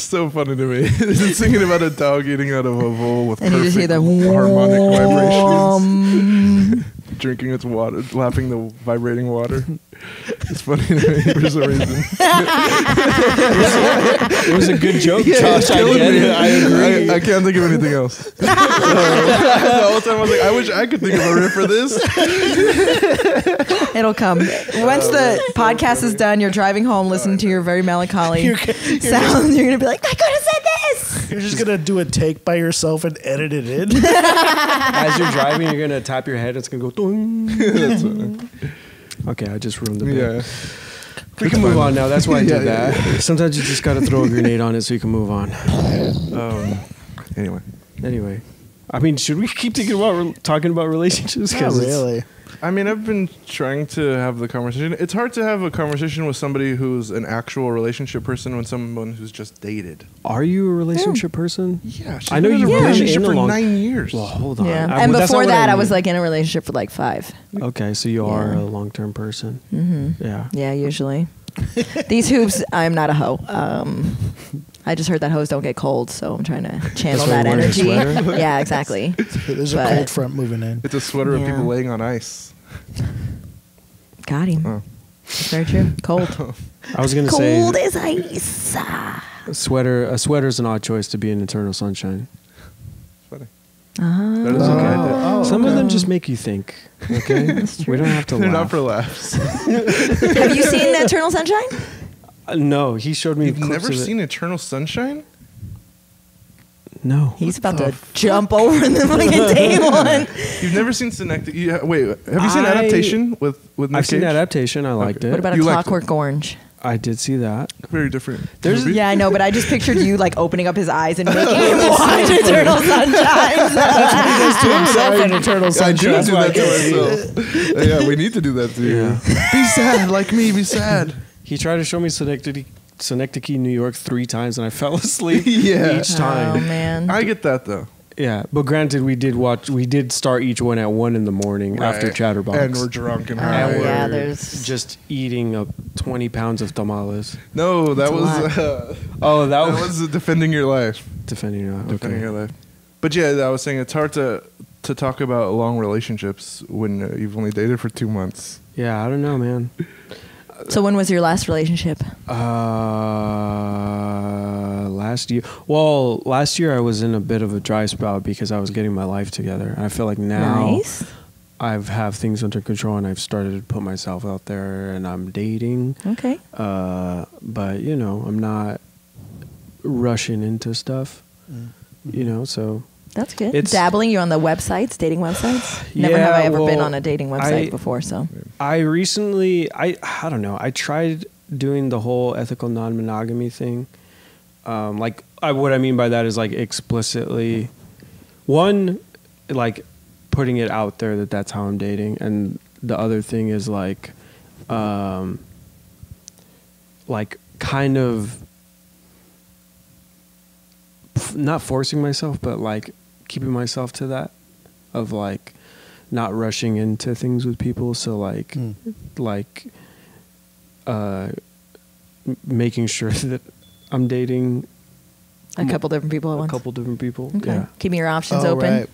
so funny to me. Just thinking about a dog eating out of a bowl with And you just hear perfect the harmonic vibrations. whom. Drinking its water, lapping the vibrating water. It's funny to me for some reason. It was a good joke, Yeah, Josh. it's I killing get me. it. I agree. I can't think of anything else. The whole time I was like, I wish I could think of a riff for this. It'll come. Once the podcast is done, you're driving home, listening to your very melancholy sound. You're going to be like, I could have said this. You're just gonna do a take by yourself and edit it in. As you're driving, you're gonna tap your head. It's gonna go. Doing. That's funny. Okay, I just ruined the bit. Yeah. We can move on now. That's why I did Yeah, that. Sometimes you just gotta throw a grenade on it so you can move on. Anyway. Anyway, I mean, should we keep talking about relationships? Not 'Cause it's- really. I mean, I've been trying to have the conversation. It's hard to have a conversation with somebody who's an actual relationship person when someone who's just dated. Are you a relationship person? Yeah, she's I know been in you've a been relationship in a for long- 9 years. Well, hold on. Yeah. I- And well, that's not before what that, I mean. was like in a relationship for like 5. Okay, so you are Yeah. a long-term person. Mm-hmm. Yeah. Yeah, usually. These hoops, I'm not a hoe. I just heard that hoes don't get cold, so I'm trying to channel why that you're wearing a energy. sweater? Yeah, exactly. There's a But- cold front moving in. It's a sweater of Yeah. people laying on ice. Got him. Oh. It's very true. Cold. I was gonna Cold say as ice. a sweater is an odd choice to be in eternal sunshine. Funny. Uh-huh. That is okay. Oh, Some of them just make you think. Okay, we don't have to They're laugh. not for laughs. Have you seen Eternal Sunshine? No, he showed me. You've clips never of it. seen Eternal Sunshine? No. He's about to jump over the fucking table. You've never seen Synecdoche? Wait, have you seen Adaptation with Nick I've seen Cage? Adaptation. I liked Okay. it. What about A You liked Clockwork Orange? I did see that. Very different. There's- movie. Yeah, I know, but I just pictured you like opening up his eyes and making him watch Eternal Sunshine. To himself in Eternal I Sunshine. do That's do why I that to can't see it. myself. Yeah, we need to do that to you. Yeah. Be sad like me. Be sad. He tried to show me Synecdoche, New York 3 times, and I fell asleep Yeah. each time. Oh man. I get that though. Yeah, but granted, we did start each one at 1 in the morning after Right. Chatterbox. and we're drunk and Oh, high. And yeah, we're there's- just eating 20 pounds of tamales. No, that a was Oh, that was defending your life. defending. Defending Okay. your life. But yeah, I was saying it's hard to talk about long relationships when you've only dated for 2 months. Yeah, I don't know, man. So when was your last relationship? Last year. Well, last year I was in a bit of a dry spell because I was getting my life together. And I feel like now Nice. I have things under control and I've started to put myself out there and I'm dating. Okay. But you know, I'm not rushing into stuff. You know, so That's good. It's- Dabbling, you're on the websites, dating websites? Never have Yeah, I ever been well, on a dating website before, so. I recently, I don't know. I tried doing the whole ethical non-monogamy thing. What I mean by that is like explicitly, one, like putting it out there that that's how I'm dating, and the other thing is like kind of not forcing myself, but like keeping myself to that of like not rushing into things with people. So like making sure that I'm dating A couple different people at a once. couple different people. Okay. Yeah. Keeping your options Oh, open. right.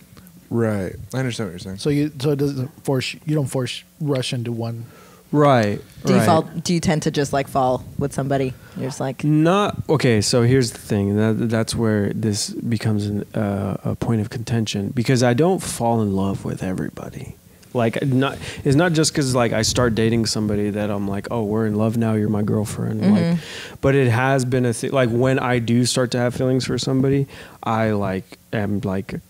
Right. I understand what you're saying. So it doesn't force you don't force rush into one. Right. Do you right. do you tend to just like fall with somebody? You're just like, Not okay. So here's the thing. That's where this becomes a point of contention because I don't fall in love with everybody. Like, it's not just because like I start dating somebody that I'm like, oh, we're in love now. You're my girlfriend. Like, but it has been a thing. Like when I do start to have feelings for somebody, I like am like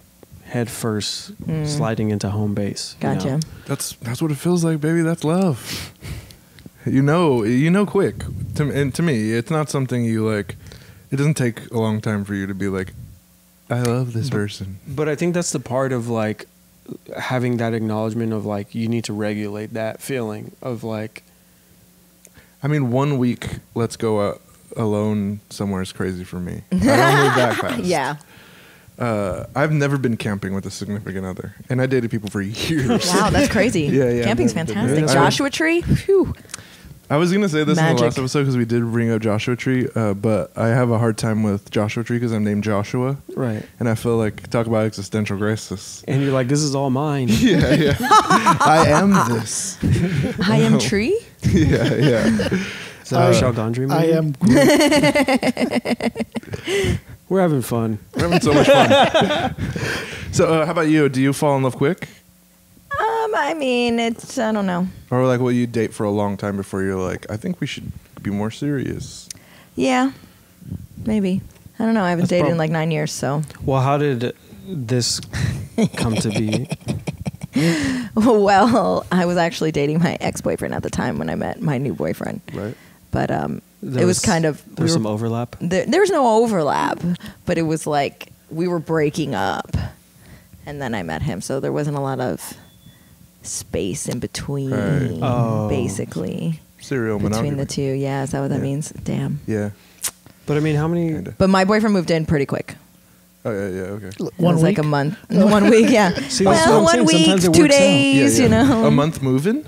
head first sliding into home base. you gotcha. know? That's what it feels like, baby. That's love. You know quick. And to me, it's not something you like. It doesn't take a long time for you to be like, I love this person. But I think that's the part of like having that acknowledgement of like you need to regulate that feeling of like I mean, 1 week, let's go out alone somewhere is crazy for me. I don't move that fast. Yeah. I've never been camping with a significant other, and I dated people for years. Wow, that's crazy. Yeah. Camping's I've never been fantastic. there. Joshua Tree? Phew. I was gonna say this in the Magic. last episode because we did bring up Joshua Tree, but I have a hard time with Joshua Tree because I'm named Joshua, right. and I feel like talk about existential crisis. And you're like, this is all mine. Yeah. I am this. I am Tree? Yeah. Is that a Michel Gondry movie? I am. We're having fun. We're having so much fun. So, how about you? Do you fall in love quick, I mean, it's, I don't know. or like will you date for a long time before you're like, I think we should be more serious? Yeah. Maybe. I don't know. I haven't That's dated in prob- like 9 years, so. Well, how did this come to be? Well, I was actually dating my ex-boyfriend at the time when I met my new boyfriend. Right. But it was kind of There's some overlap. there was no overlap, but it was like we were breaking up, and then I met him, so there wasn't a lot of space in between, Right. Oh. basically Serial between monogamy. the two. Yeah, is that what that Yeah. means? Damn. Yeah. But I mean, how many? Kinda. But my boyfriend moved in pretty quick. Oh yeah. Okay. It 1 was week. like a month. 1 week, yeah. See, that's what well, I'm 1 saying. week, Sometimes it 2 works out. days, you know. A month moving.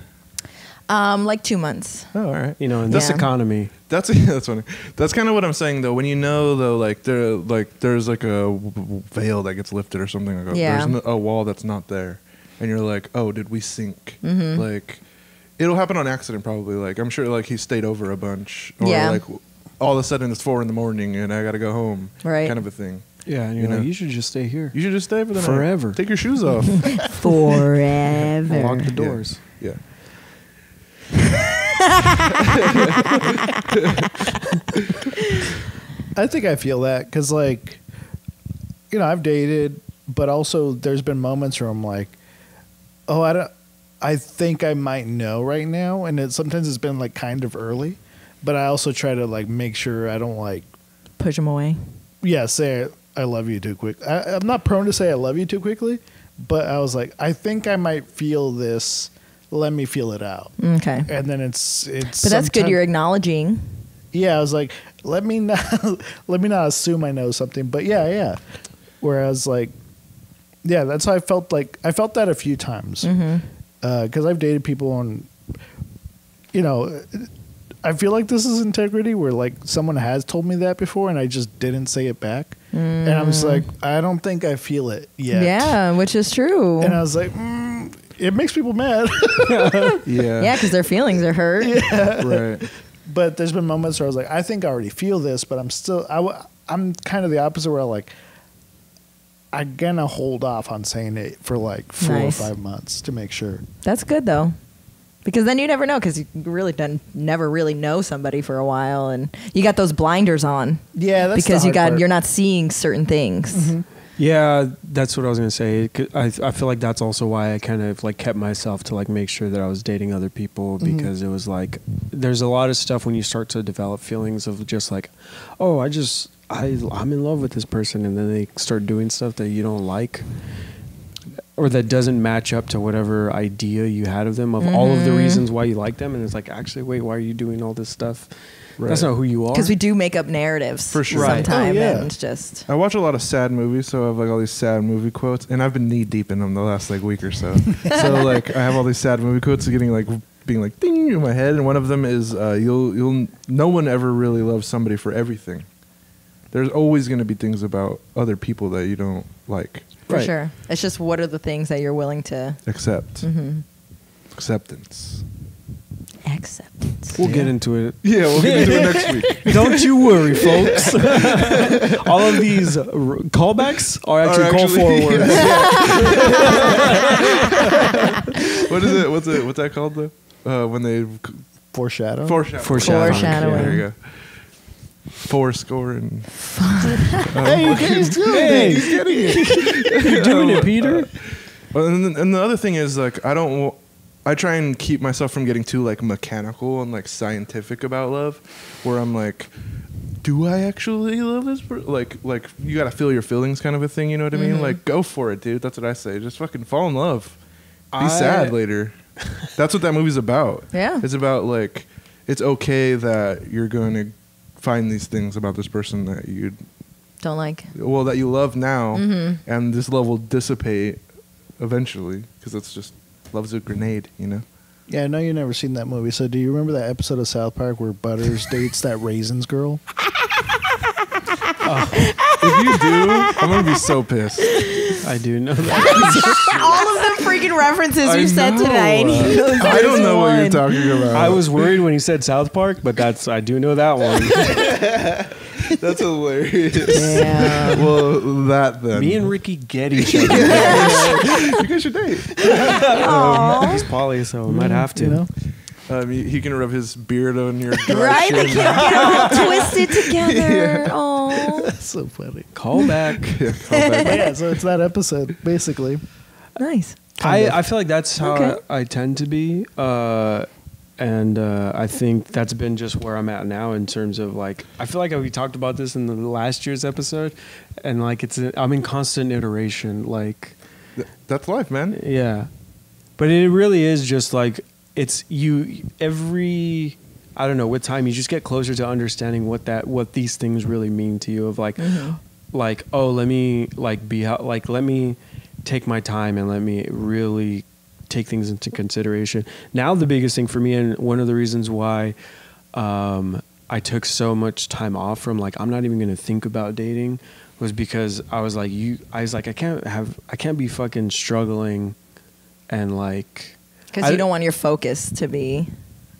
Like 2 months. Oh, all right. You know, in this Yeah. economy, That's funny. That's kind of what I'm saying though. When you know though, like there's like a veil that gets lifted or something. Like Yeah. there's a wall that's not there, and you're like, oh, did we sink? Mm-hmm. Like, it'll happen on accident probably. Like I'm sure like he stayed over a bunch, or Yeah. like all of a sudden it's 4 a.m. and I got to go home. Right. Kind of a thing. yeah, and you're You know? like, you should just stay here You should just stay for the night. Forever. Take your shoes off. Forever. and lock the doors. Yeah. I think I feel that because, like, you know, I've dated, but also there's been moments where I'm like, oh, I think I might know right now, and sometimes it's been like kind of early, but I also try to like make sure I don't like Push them away. say I love you too quick. I'm not prone to say I love you too quickly, but I was like, I think I might feel this. Let me feel it out. Okay. And then it's. But that's good. You're acknowledging. Yeah, I was like, let me not assume I know something. But yeah. Whereas like, yeah, that's how I felt. Like I felt that a few times because I've dated people and, you know, I feel like this is integrity where like someone has told me that before and I just didn't say it back, and I'm just like, I don't think I feel it yet. Yeah, which is true. And I was like, it makes people mad. Yeah, because their feelings are hurt. Yeah. Right. But there's been moments where I was like, I think I already feel this, but I'm still, I'm kind of the opposite where I'm gonna hold off on saying it for like 4 or 5 months to make sure. That's good though, because then you never know, because you really never really know somebody for a while, and you got those blinders on. Yeah, that's because the hard part. you're not seeing certain things. Mm-hmm. Yeah, that's what I was gonna say. I feel like that's also why I kind of like kept myself to like make sure that I was dating other people, because it was like there's a lot of stuff when you start to develop feelings of just like, oh, I'm in love with this person, and then they start doing stuff that you don't like, or that doesn't match up to whatever idea you had of them, of all of the reasons why you like them, and it's like, actually, wait, why are you doing all this stuff? Right. That's not who you are. Because we do make up narratives For sure. sometimes, Oh, yeah. and it's just. I watch a lot of sad movies, so I have like all these sad movie quotes, and I've been knee deep in them the last like week or so. So like I have all these sad movie quotes being like ding in my head, and one of them is no one ever really loves somebody for everything. There's always going to be things about other people that you don't like. For sure. It's just what are the things that you're willing to accept. Acceptance. Acceptance. We'll get into it. Yeah, we'll get into it next week. Don't you worry, folks. All of these callbacks are actually call forwards. What is it? What's that called though? When they Foreshadowing. Foreshadowing. There you go. Fourscore and. Hey, you guys doing it? He's getting it. You're doing it, Peter. And the other thing is like I try and keep myself from getting too like mechanical and like scientific about love, where I'm like, do I actually love this person? Like you gotta feel your feelings kind of a thing, you know what I mean? Like go for it, dude. That's what I say. Just fucking fall in love. Be sad later. That's what that movie's about. Yeah. It's about like it's okay that you're going to find these things about this person that you don't like. Well, that you love now, and this love will dissipate eventually, because it's just love's a grenade, you know. Yeah, I know you've never seen that movie. So do you remember that episode of South Park where Butters dates that Raisins girl? If you do, I'm gonna be so pissed. I do know that. All of the freaking references I you said know. tonight. He knows I don't this know what you're one. talking about. I was worried when he said South Park, but I do know that one. That's hilarious. Yeah. Well, that then. Me and Ricky get each other. You guys should date. He's poly, so I might have to. You know? He can rub his beard on your dry Right? They chin. can't get all twisted together. Oh. That's so funny. Call back. Yeah, call back. But yeah, so it's that episode, basically. Nice. I feel like that's how Okay. I tend to be. And I think that's been just where I'm at now in terms of like, I feel like we talked about this in the last year's episode, and like I'm in constant iteration. Like, That's life, man. yeah, but it really is just like it's every, I don't know, with time you just get closer to understanding what these things really mean to you. Of like, like, oh, let me let me take my time and let me really take things into consideration. Now the biggest thing for me, and one of the reasons why I took so much time off from like I'm not even going to think about dating, was because I was like I can't be fucking struggling and like, Because you don't want your focus to be.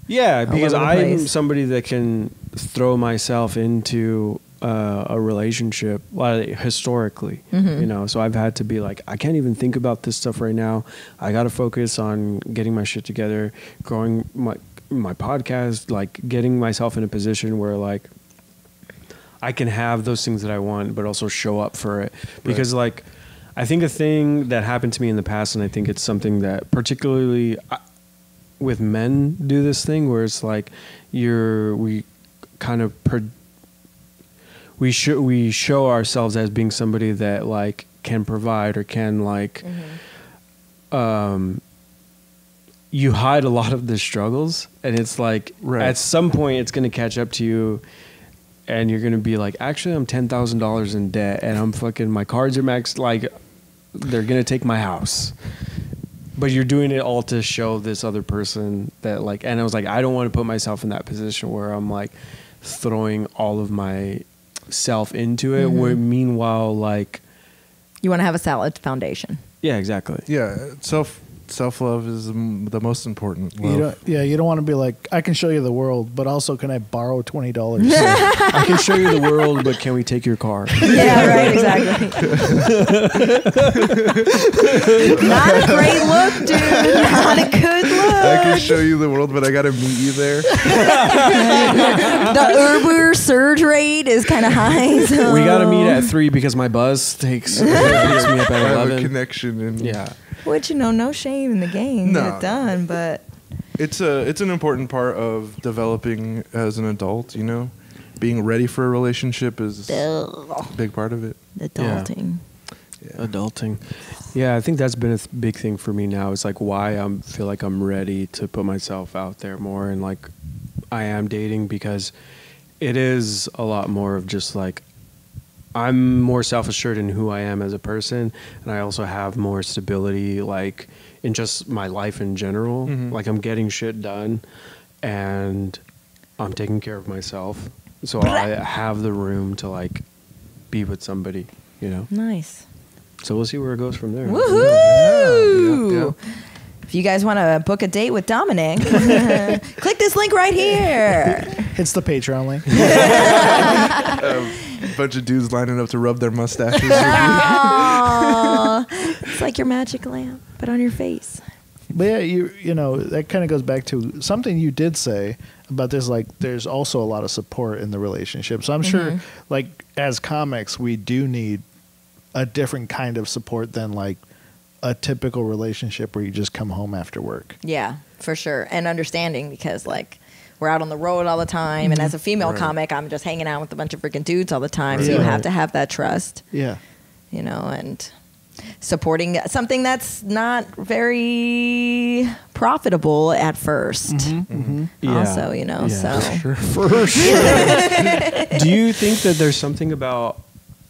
yeah, because all over the I'm place. somebody that can throw myself into a relationship, like historically, you know. So I've had to be like, I can't even think about this stuff right now. I got to focus on getting my shit together, growing my podcast, like getting myself in a position where like I can have those things that I want, but also show up for it. Because like, I think a thing that happened to me in the past, and I think it's something that particularly with men do this thing where it's like we show ourselves as being somebody that like can provide or can like, you hide a lot of the struggles, and it's like at some point it's going to catch up to you. And you're gonna be like, actually, I'm $10,000 in debt, and I'm fucking, my cards are maxed. Like, they're gonna take my house, but you're doing it all to show this other person that, like. And I was like, I don't want to put myself in that position where I'm like throwing all of my self into it. Where meanwhile, like, you want to have a solid foundation. Yeah, exactly. Yeah, self-love is the most important love. You don't want to be like, I can show you the world, but also can I borrow $20? I can show you the world, but can we take your car? Yeah, right, exactly. Not a great look, dude. Not a good look. I can show you the world, but I got to meet you there. The Uber surge rate is kind of high. So. We got to meet at 3 because my bus picks me up at I 11. have a connection. And Yeah. Which, no shame in the game. No. Get it done, but it's an important part of developing as an adult, being ready for a relationship is a big part of it. adulting. Yeah. Adulting. Yeah, I think that's been a big thing for me now. It's like why I feel like I'm ready to put myself out there more, and like I am dating, because it is a lot more of just like I'm more self-assured in who I am as a person, and I also have more stability like in just my life in general. Like I'm getting shit done and I'm taking care of myself. So I have the room to like be with somebody, Nice. So we'll see where it goes from there. Woohoo! Yeah. If you guys want to book a date with Dominic, click this link right here. It's the Patreon link. A bunch of dudes lining up to rub their mustaches. It's like your magic lamp, but on your face. But yeah, you know, that kind of goes back to something you did say about this. Like, there's also a lot of support in the relationship. So I'm sure, like, as comics, we do need a different kind of support than like a typical relationship where you just come home after work. Yeah, for sure. And understanding, because like we're out on the road all the time. And as a female comic, I'm just hanging out with a bunch of freaking dudes all the time. So you have to have that trust. Yeah. You know, and supporting something that's not very profitable at first. Also, you know, so. For sure. Do you think that there's something about,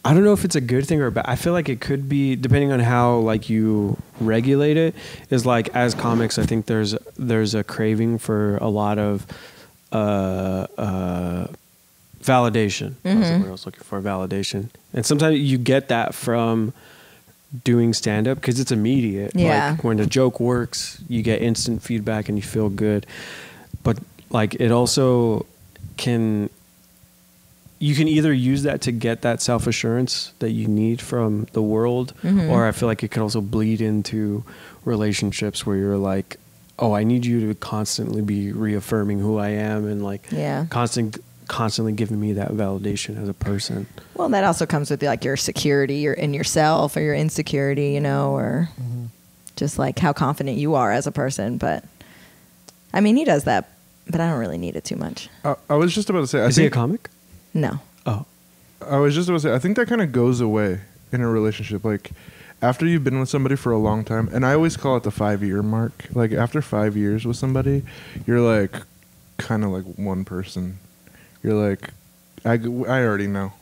I don't know if it's a good thing or bad. I feel like it could be, depending on how like you regulate it, is like as comics, I think there's a craving for a lot of validation. That's the word I was looking for, validation. And sometimes you get that from doing stand-up because it's immediate. Like when a joke works, you get instant feedback and you feel good. But like it also can, you can either use that to get that self-assurance that you need from the world, or I feel like it could also bleed into relationships where you're like, oh, I need you to constantly be reaffirming who I am and like constantly giving me that validation as a person. Well, that also comes with like your security in yourself or your insecurity, you know, or just like how confident you are as a person. But I mean, he does that, but I don't really need it too much. I was just about to say, Is he a comic? No. Oh. I was just about to say, I think that kind of goes away in a relationship. Like, after you've been with somebody for a long time, and I always call it the 5-year mark. Like, after 5 years with somebody, you're like, kind of like one person. You're like, I already know.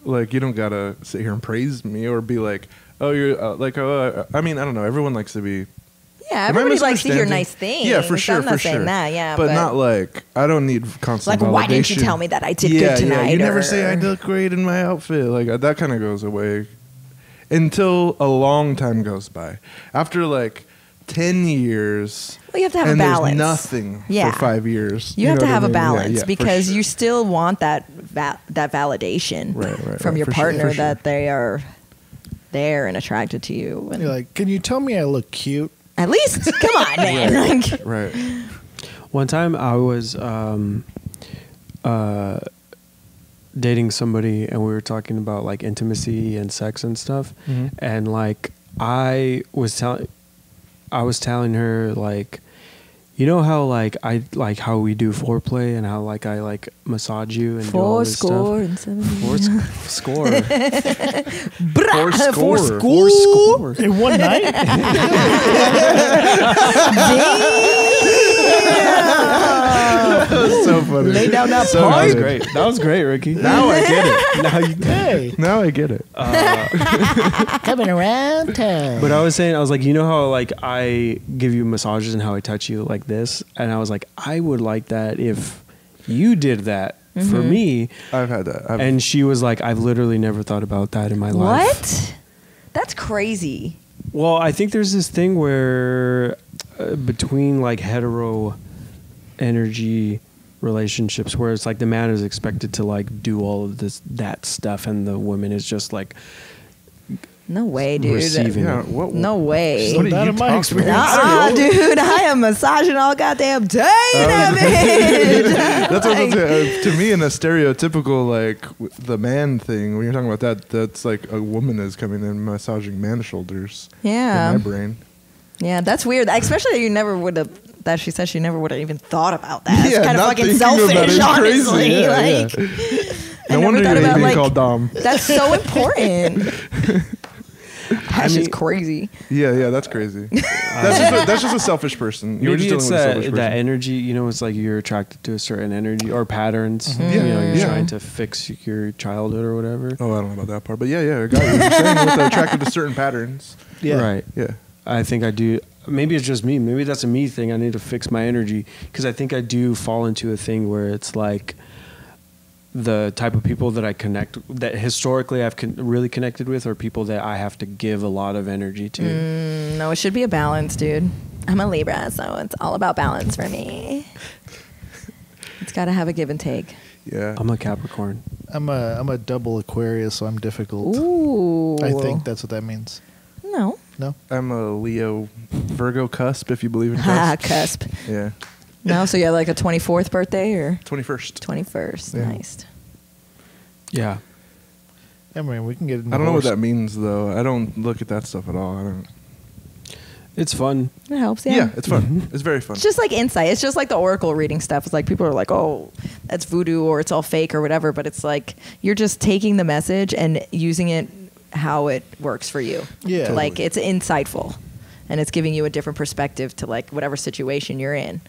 Like, you don't gotta sit here and praise me or be like, oh, you're I mean, I don't know. Everyone likes to be. Yeah, everybody likes to hear nice things. Yeah, for sure. I'm not saying that, yeah. But not like, I don't need constant validation. Why didn't you tell me that I did good tonight? Yeah, you never say I look great in my outfit. Like, that kind of goes away until a long time goes by. After like 10 years. Well, you have to have a and balance. There's nothing for 5 years. You have to have a I mean? balance because sure. you still want that validation from your partner that they are there and attracted to you. And you're like, can you tell me I look cute? at least, come on, man. Right. One time I was dating somebody and we were talking about like intimacy and sex and stuff. Mhm. And like I was telling her like, you know how like I like how we do foreplay and how like I like massage you and do all Four this score stuff. and 70. Score. Four score. Four score. In one night? That was so funny. Lay down that That was pipe. great. That was great, Ricky. Now I get it. Now you Hey, Now I get it. coming around town. But I was saying, I was like, you know how like I give you massages and how I touch you like this, and I was like, I would like that if you did that for me. I've had that. And she was like, I've literally never thought about that in my life. What? That's crazy. Well, I think there's this thing where between like hetero energy relationships where it's like the man is expected to like do all of that stuff and the woman is just like No way, dude. receiving yeah, it. what? No way. What are Not you in my talking experience. about? Dude, I am massaging all goddamn day, damn it. That's what I'm saying. To me, in a stereotypical like the man thing, when you're talking about that, that's like a woman is coming in massaging man's shoulders. Yeah. In my brain. Yeah, that's weird. Especially that you never would have. That she said she never would have even thought about that. It's Yeah, kind of not fucking thinking about it selfish, is honestly. crazy. Yeah, like, yeah. I No never wonder thought you're about being like called Dom. that's so important. That's just crazy. Yeah, that's crazy. That's just a selfish person. You were Maybe just it's dealing with a selfish that person. energy, you know, it's like you're attracted to a certain energy or patterns. Mm-hmm. You know, you're Yeah. trying to fix your childhood or whatever. Oh, I don't know about that part, but yeah, I got what you're saying with the attracted to certain patterns. Yeah. Right. Yeah. I think I do. Maybe it's just me. Maybe that's a me thing. I need to fix my energy because I think I do fall into a thing where it's like the type of people that I connect, that historically I've really connected with, are people that I have to give a lot of energy to. No, it should be a balance, dude. I'm a Libra, so it's all about balance for me. It's got to have a give and take. Yeah. I'm a Capricorn. I'm a double Aquarius, so I'm difficult. Ooh. I think that's what that means. No. No? I'm a Leo Virgo cusp, if you believe in Ah, cusp. cusp. Yeah. No, so you have like a 24th birthday or 21st. 21st. Yeah. Nice. Yeah. I mean, we can get into I don't know what horse- that means, though. I don't look at that stuff at all. I don't. It's fun. It helps, Yeah, yeah. it's fun. It's very fun. It's just like insight. It's just like the oracle reading stuff. It's like people are like, oh, that's voodoo or it's all fake or whatever. But it's like you're just taking the message and using it how it works for you. Yeah. Totally. Like it's insightful and it's giving you a different perspective to like whatever situation you're in.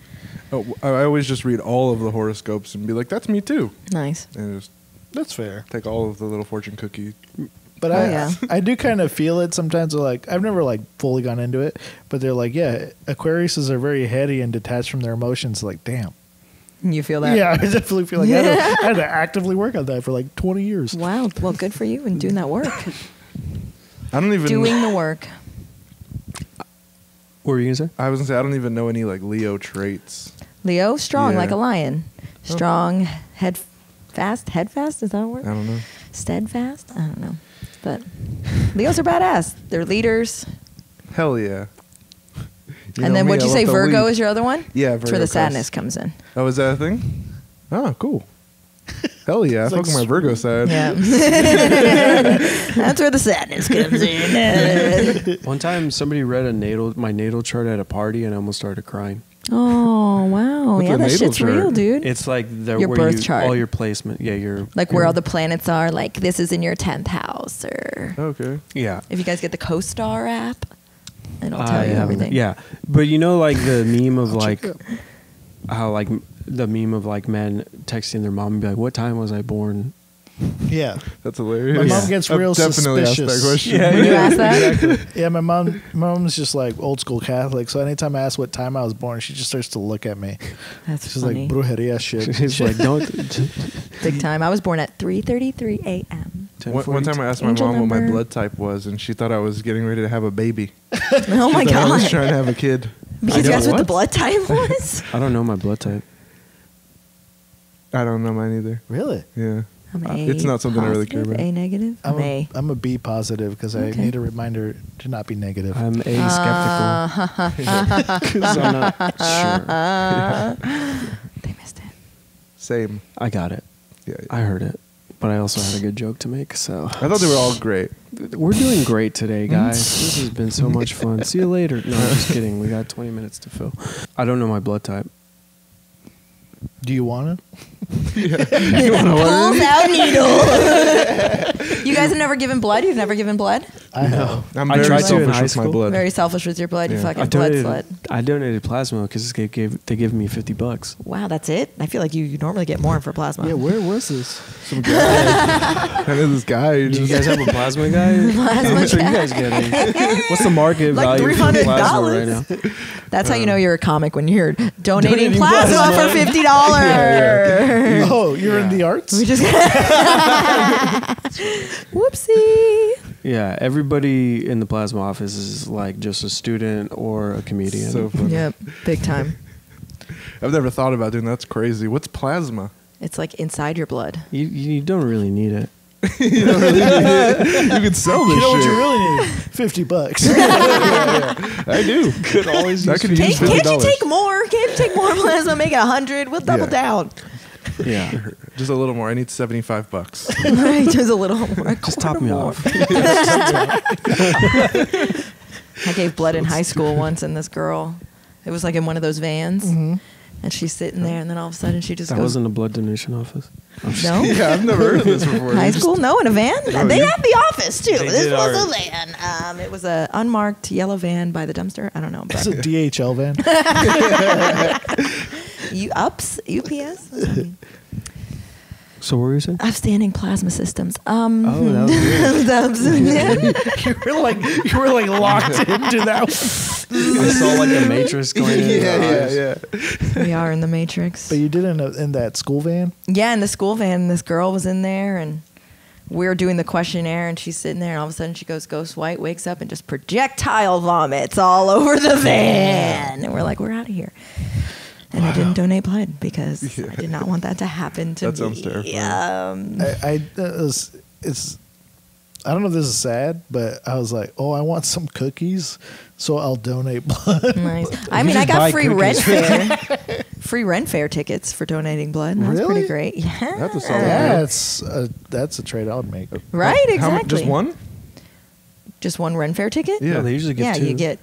Oh, I always just read all of the horoscopes and be like, "That's me too," Nice. and just That's fair. take all of the little fortune cookie. But Oh, yeah. I do kind of feel it sometimes. Like I've never like fully gone into it, but they're like, yeah, Aquariuses are very heady and detached from their emotions. Like, damn. You feel that? Yeah, I definitely feel like I had to actively work on that for like 20 years. Wow. Well, good for you and doing that work. I don't even. Doing the work. What were you going to say? I was gonna say I don't even know any like Leo traits. Leo, strong Yeah. like a lion. Strong, head fast. Is that a word? I don't know. Steadfast? I don't know. But Leos are badass. They're leaders. Hell yeah. You And know then me, what'd I you love say? to Virgo lead. is your other one? Yeah, That's where the Virgo sadness cusp. comes in. Oh, is that a thing? Oh, cool. Hell yeah, I It's fuck like with my Virgo side. Yeah. That's where the sadness comes in. One time somebody read my natal chart at a party and I almost started crying. Oh, wow. What's yeah, a that natal shit's chart? real, dude. It's like Your where birth you, chart. all your placement. Yeah, your Like where all the planets are. Like this is in your 10th house. Or Okay. yeah. if you guys get the CoStar app, it'll I tell you haven't- everything. Yeah, but you know, like the meme of like check how like the meme of like men texting their mom and be like, "What time was I born?" Yeah. That's hilarious. My mom gets I've real definitely asked suspicious. that question. When you ask that? Yeah, my mom's just like old school Catholic. So anytime I ask what time I was born, she just starts to look at me. That's She's funny. like, brujeria shit. She's like, "Don't." Big time. I was born at 3:33 a.m. One time I asked my Angel mom what my number. blood type was, and she thought I was getting ready to have a baby. Oh my She thought I was god! trying to have a kid. Because you know asked what the what? blood type was. I don't know my blood type. I don't know mine either. Really? Yeah. I'm A. It's not something I really care positive, about. A negative. I'm A. I'm a B positive because I Okay. need a reminder to not be negative. I'm A skeptical. Because I'm not sure. They missed it. Same. I got it. Yeah. I heard it. But I also had a good joke to make, so. I thought they were all great. We're doing great today, guys. This has been so much fun. See you later. No, I'm just kidding. We got 20 minutes to fill. I don't know my blood type. Do you want to? Pulls out needle. You guys have never given blood? You've never given blood? I have. I'm I very tried to in selfish high with my school. blood. Very selfish with your blood. You Yeah. fucking blood slut. I donated plasma because they gave me $50. Wow, that's it? I feel like you normally get more for plasma. Yeah, where was this? Some guy. I know this guy. who Do you just- guys have a plasma guy? How much are you guys getting? What's the market Like value for $300. plasma right now? That's how you know you're a comic when you're donating Donating plasma plasma. for $50. Oh, you're in the arts? We just whoopsie. Yeah, everybody in the plasma office is like just a student or a comedian. So funny. Yep, big time. I've never thought about doing that. That's crazy. What's plasma? It's like inside your blood. You don't really need it. You don't really need it. You could sell this You know what shit. you really need? $50. I do. Could always I could use Can't $50. you take more? Can't you take more plasma? Make it 100. We'll double Yeah. down. Yeah. Just a little more. I need $75. Right, just a little more. Just top me more. off. I gave blood in high school once, and this girl, it was like in one of those vans, and she's sitting there, and then all of a sudden she just That goes, wasn't a blood donation office. I'm just no? Yeah, I've never heard of this before. High You just- school? No, in a van? Oh, they you- had the office, too. They This did was ours. a van. It was a unmarked yellow van by the dumpster. I don't know. It's But a DHL van. UPS? So what were you saying? Upstanding plasma systems. Oh, that was weird. you were like locked into that one. I saw like the Matrix going in. Yeah. We are in the Matrix. But you did in that school van? Yeah, in the school van, this girl was in there, and we were doing the questionnaire, and she's sitting there, and all of a sudden she goes ghost white, wakes up, and just projectile vomits all over the van. And we're like, we're out of here. And I didn't donate blood because I did not want that to happen to That me. sounds terrifying. I don't know if this is sad, but I was like, oh, I want some cookies, so I'll donate blood. Nice. I mean, just I got buy free rent cookies. fare. Free rent fare tickets for donating blood. That's Really? pretty great. Yeah. That's a solid Yeah, deal. that's a trade I would make. Right, How mu- exactly. just one? Just one rent fare ticket? Yeah. No, they usually give Yeah, two. you get,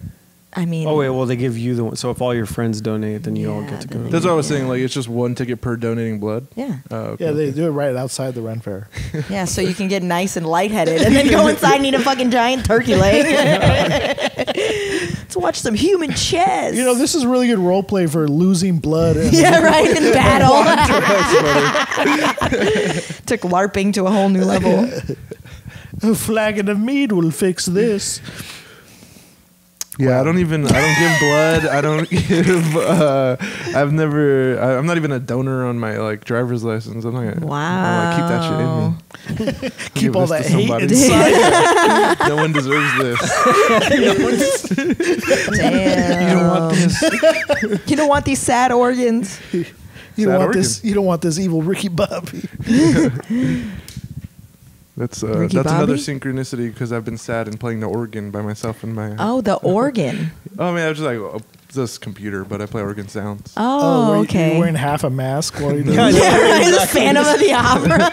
I mean. Oh wait, well they give you the one. So if all your friends donate, then you all Yeah, get to then go. you- That's what I was saying. Like, it's just one ticket per donating blood. Yeah. Oh, okay. Yeah, they do it right outside the rent fair. Yeah, so you can get nice and lightheaded and then go inside and eat a fucking giant turkey leg. Let's watch some human chess. You know, this is really good role play for losing blood. And Yeah, right, in battle. Took LARPing to a whole new level. a flagon of mead will fix this. Yeah, I don't give blood. I don't give. I'm not even a donor on my like driver's license. I'm not gonna. Wow. Keep that shit in me. Keep Give all this that to hate somebody. inside. No one deserves this. Damn. You don't want this. You don't want these sad organs. You Sad don't want organ. this. You don't want this evil Ricky Bobby. That's Ricky another Bobby? synchronicity because I've been sad and playing the organ by myself in my. Oh, the organ. I mean, I was just like this computer, but I play organ sounds. Oh, were you- okay. You're wearing half a mask while you're doing Yeah, it. Yeah, right, the Phantom of the Opera.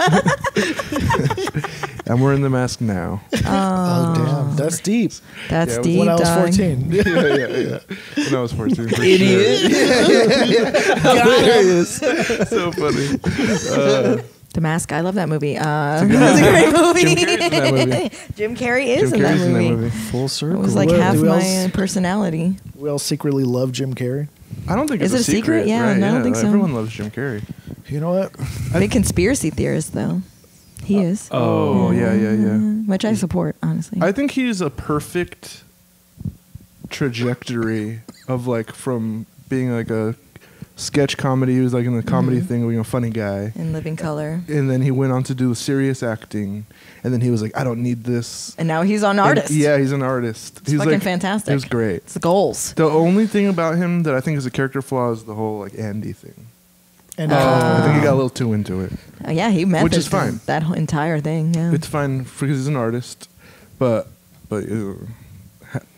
I'm wearing the mask now. Oh, damn. That's deep. That's Yeah, deep, When I was dog. 14. yeah. When I was 14, for Idiot. sure. So funny. The Mask. I love that movie. That's a great movie. Jim Carrey's in that movie. Jim Carrey is Jim in that Carrey's in that movie. movie. Full It circle. was like What, half who my else? personality. We all secretly love Jim Carrey. I don't think Is it's it a secret? Yeah, right? no, I don't think so. Everyone loves Jim Carrey. You know what? Big conspiracy theorist, though. He is. Oh, yeah. Which I support, honestly. I think he's a perfect trajectory of like from being like a sketch comedy. He was like in the comedy thing, being a funny guy. in Living Color. And then he went on to do serious acting. And then he was like, I don't need this. And now he's an And- artist. yeah, he's an artist. It's He's fucking like, fantastic. It was great. It's the goals. The only thing about him that I think is a character flaw is the whole like Andy thing. And I think he got a little too into it. Yeah, he met Which is fine. that whole entire thing. Yeah. It's fine because he's an artist, but like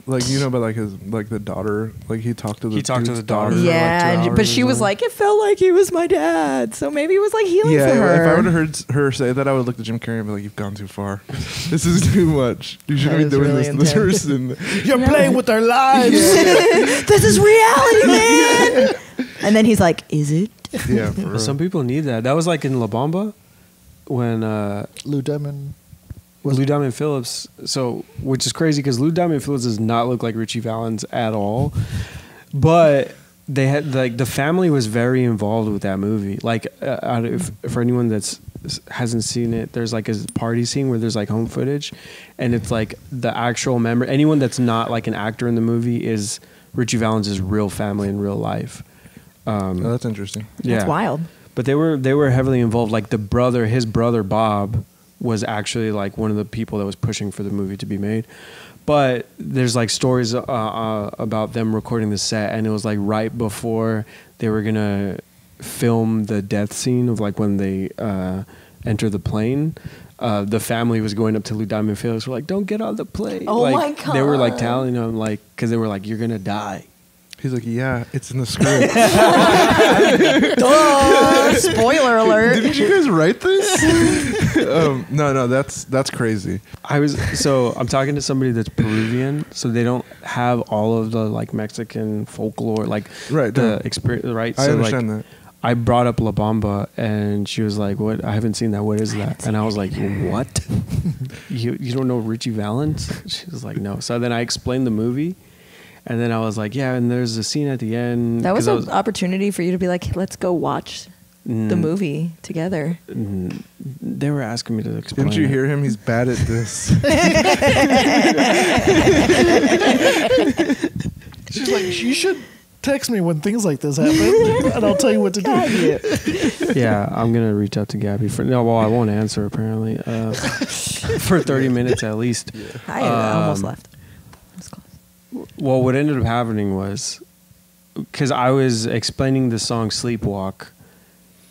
but like his like the daughter, like he talked to the daughter. For Yeah, like 2 but hours she or was something. like, it felt like he was my dad. So maybe it was like healing for her. If I would have heard her say that, I would look at Jim Carrey and be like, "You've gone too far. This is too much. You shouldn't be is doing really this to this intense. person." you're playing with their lives. This is reality, man. And then he's like, is it? Yeah, for real. Some people need that. That was like in La Bamba when Lou Diamond. Lou Diamond Phillips. So, which is crazy because Lou Diamond Phillips does not look like Richie Valens at all. But they had like the family was very involved with that movie. Like, for anyone that's hasn't seen it, there's like a party scene where there's like home footage, and it's like the actual member. Anyone that's not like an actor in the movie is Richie Valens' real family in real life. Oh, that's interesting. That's wild. But they were heavily involved. Like his brother Bob was actually like one of the people that was pushing for the movie to be made. But there's like stories about them recording the set, and it was like right before they were gonna film the death scene of like when they enter the plane. The family was going up to Lou Diamond Phillips. Were like, "Don't get on the plane." Oh like, my God. They were like telling him like because they were like, "You're gonna die." He's like, "Yeah, it's in the script." Duh, spoiler alert. Didn't you guys write this? No, that's crazy. I'm talking to somebody that's Peruvian, so they don't have all of the like Mexican folklore, like Right, the no. experience, right? I So understand like, that. I brought up La Bamba, and she was like, "What? I haven't seen that. What is that?" And I was like, "What? you don't know Richie Valens?" She was like, "No." So then I explained the movie. And then I was like, yeah, and there's a scene at the end. That was an opportunity for you to be like, let's go watch the movie together. They were asking me to explain. Didn't you it. hear him? He's bad at this. She's like, you should text me when things like this happen, and I'll tell you what to do. Yeah, I'm gonna reach out to Gabby I won't answer apparently for 30 minutes at least. I almost left. It was close. Well, what ended up happening was because I was explaining the song "Sleepwalk,"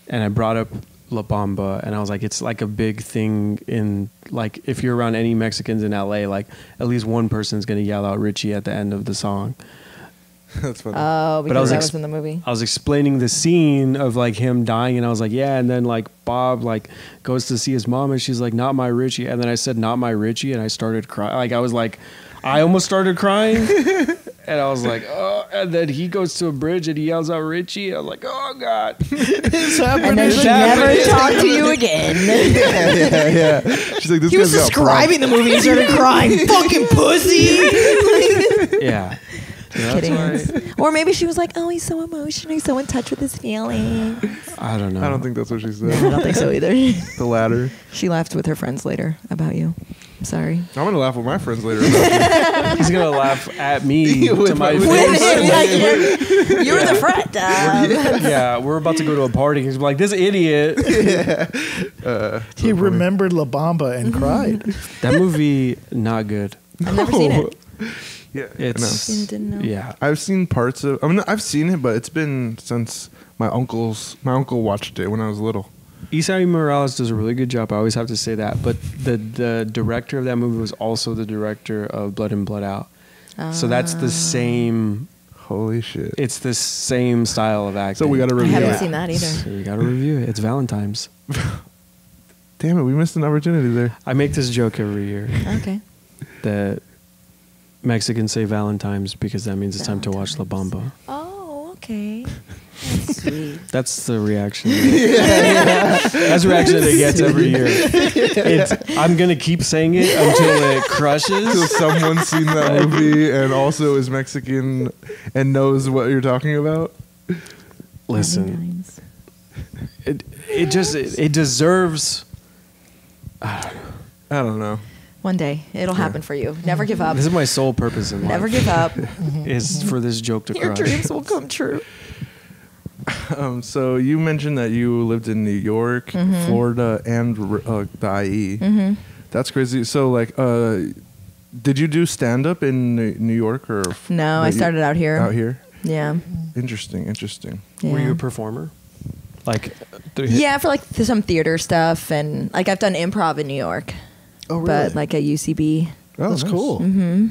and I brought up La Bamba, and I was like, it's like a big thing in like if you're around any Mexicans in LA, like at least one person's gonna yell out Richie at the end of the song. That's funny. Oh, But I was because that was in the movie. I was explaining the scene of like him dying, and I was like, yeah, and then like Bob like goes to see his mom, and she's like, not my Richie, and then I said, not my Richie, and I started crying. Like I almost started crying, and I was like, oh, and then he goes to a bridge and he yells out Richie, and I was like, oh God. It's happening. And then she never talked to you again. yeah. She's like, this He was guy's got describing the movie and started crying. Fucking pussy. Yeah. Kidding. Or maybe she was like, oh, he's so emotional. He's so in touch with his feelings. I don't know. I don't think that's what she I said. don't think so either. The latter. She laughed with her friends later about you. I'm sorry. I'm gonna laugh with my friends later. About He's gonna laugh at me With to my my- face. You're the frat dad. Yeah, we're about to go to a party. He's like, this idiot. He remembered La Bamba and cried. That movie, not good. I've never seen it. Yeah, It's Didn't know. yeah. I've seen parts of. I mean, I've seen it, but it's been since my uncle watched it when I was little. Isai Morales does a really good job. I always have to say that. But the director of that movie was also the director of Blood In, Blood Out. So that's the same. Holy shit! It's the same style of acting. So we got to I review haven't it. seen that either. So you got to review it. It's Valentine's. Damn it, we missed an opportunity there. I make this joke every year Okay. that Mexicans say Valentine's because that means it's time to watch La Bamba. Oh, okay. That's sweet. That's the reaction. That's the reaction that it gets every year. I'm going to keep saying it until it crushes. So someone's seen that movie and also is Mexican and knows what you're talking about. Listen, it deserves. I don't know. One day it'll happen for you. Never give up. This is my sole purpose in life. Never give up. Is for this joke to Your crush. dreams will come true. So you mentioned that you lived in New York, Florida, and the IE. That's crazy. So like, did you do stand up in New York or? No, I started out here. Out here. Yeah. Interesting. Yeah. Were you a performer? Like, Yeah, for like some theater stuff, and like I've done improv in New York, Oh, really? but like at UCB. Oh, That's nice. cool. Mm-hmm.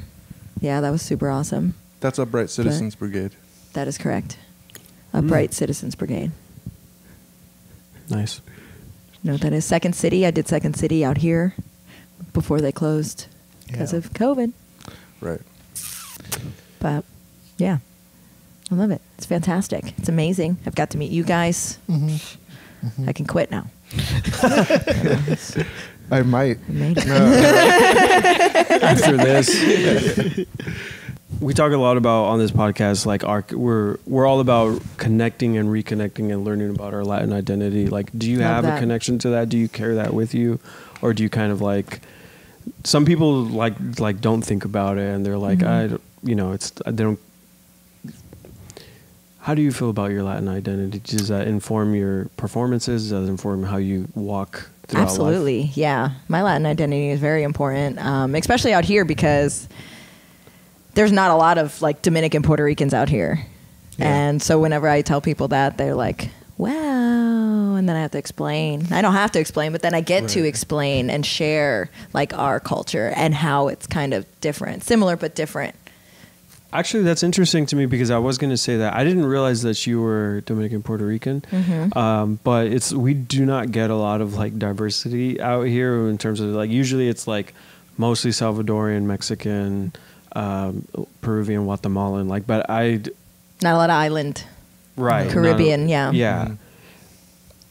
Yeah, that was super awesome. That's Upright Citizens Brigade. That is correct. Upright Citizens Brigade. Nice. You know what that is? Second City. I did Second City out here before they closed because Yeah. of COVID. Right. But yeah, I love it. It's fantastic. It's amazing. I've got to meet you guys. I can quit now. I might. I made it. After this, we talk a lot about on this podcast, like we're all about connecting and reconnecting and learning about our Latin identity. Like, do you Love have that. a connection to that? Do you carry that with you, or do you kind of like? Some people like don't think about it, and they're like, they don't. How do you feel about your Latin identity? Does that inform your performances? Does that inform how you walk throughout life? Absolutely. Yeah. My Latin identity is very important, especially out here because there's not a lot of like Dominican Puerto Ricans out here. Yeah. And so whenever I tell people that, they're like, wow. And then I have to explain. I don't have to explain, but then I get to Right. explain and share like our culture and how it's kind of different, similar but different. Actually, that's interesting to me because I was going to say that I didn't realize that you were Dominican Puerto Rican. But we do not get a lot of like diversity out here in terms of like usually it's like mostly Salvadorian, Mexican, Peruvian, Guatemalan. Like, but Not a lot of island. right Caribbean, yeah. yeah.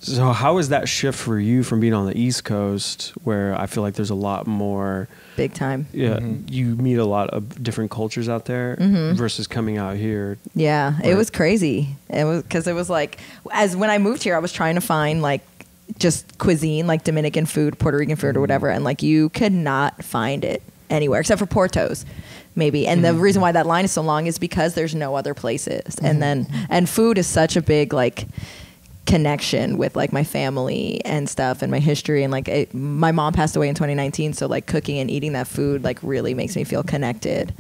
So how is that shift for you from being on the East Coast, where I feel like there's a lot more? Big time. Yeah, you meet a lot of different cultures out there versus coming out here. Yeah, it Right. was crazy. It was because it was like, as when I moved here, I was trying to find like just cuisine, like Dominican food, Puerto Rican food, or whatever, and like you could not find it anywhere except for Porto's, maybe. And the reason why that line is so long is because there's no other places. And food is such a big like connection with like my family and stuff and my history, and like my mom passed away in 2019, so like cooking and eating that food like really makes me feel connected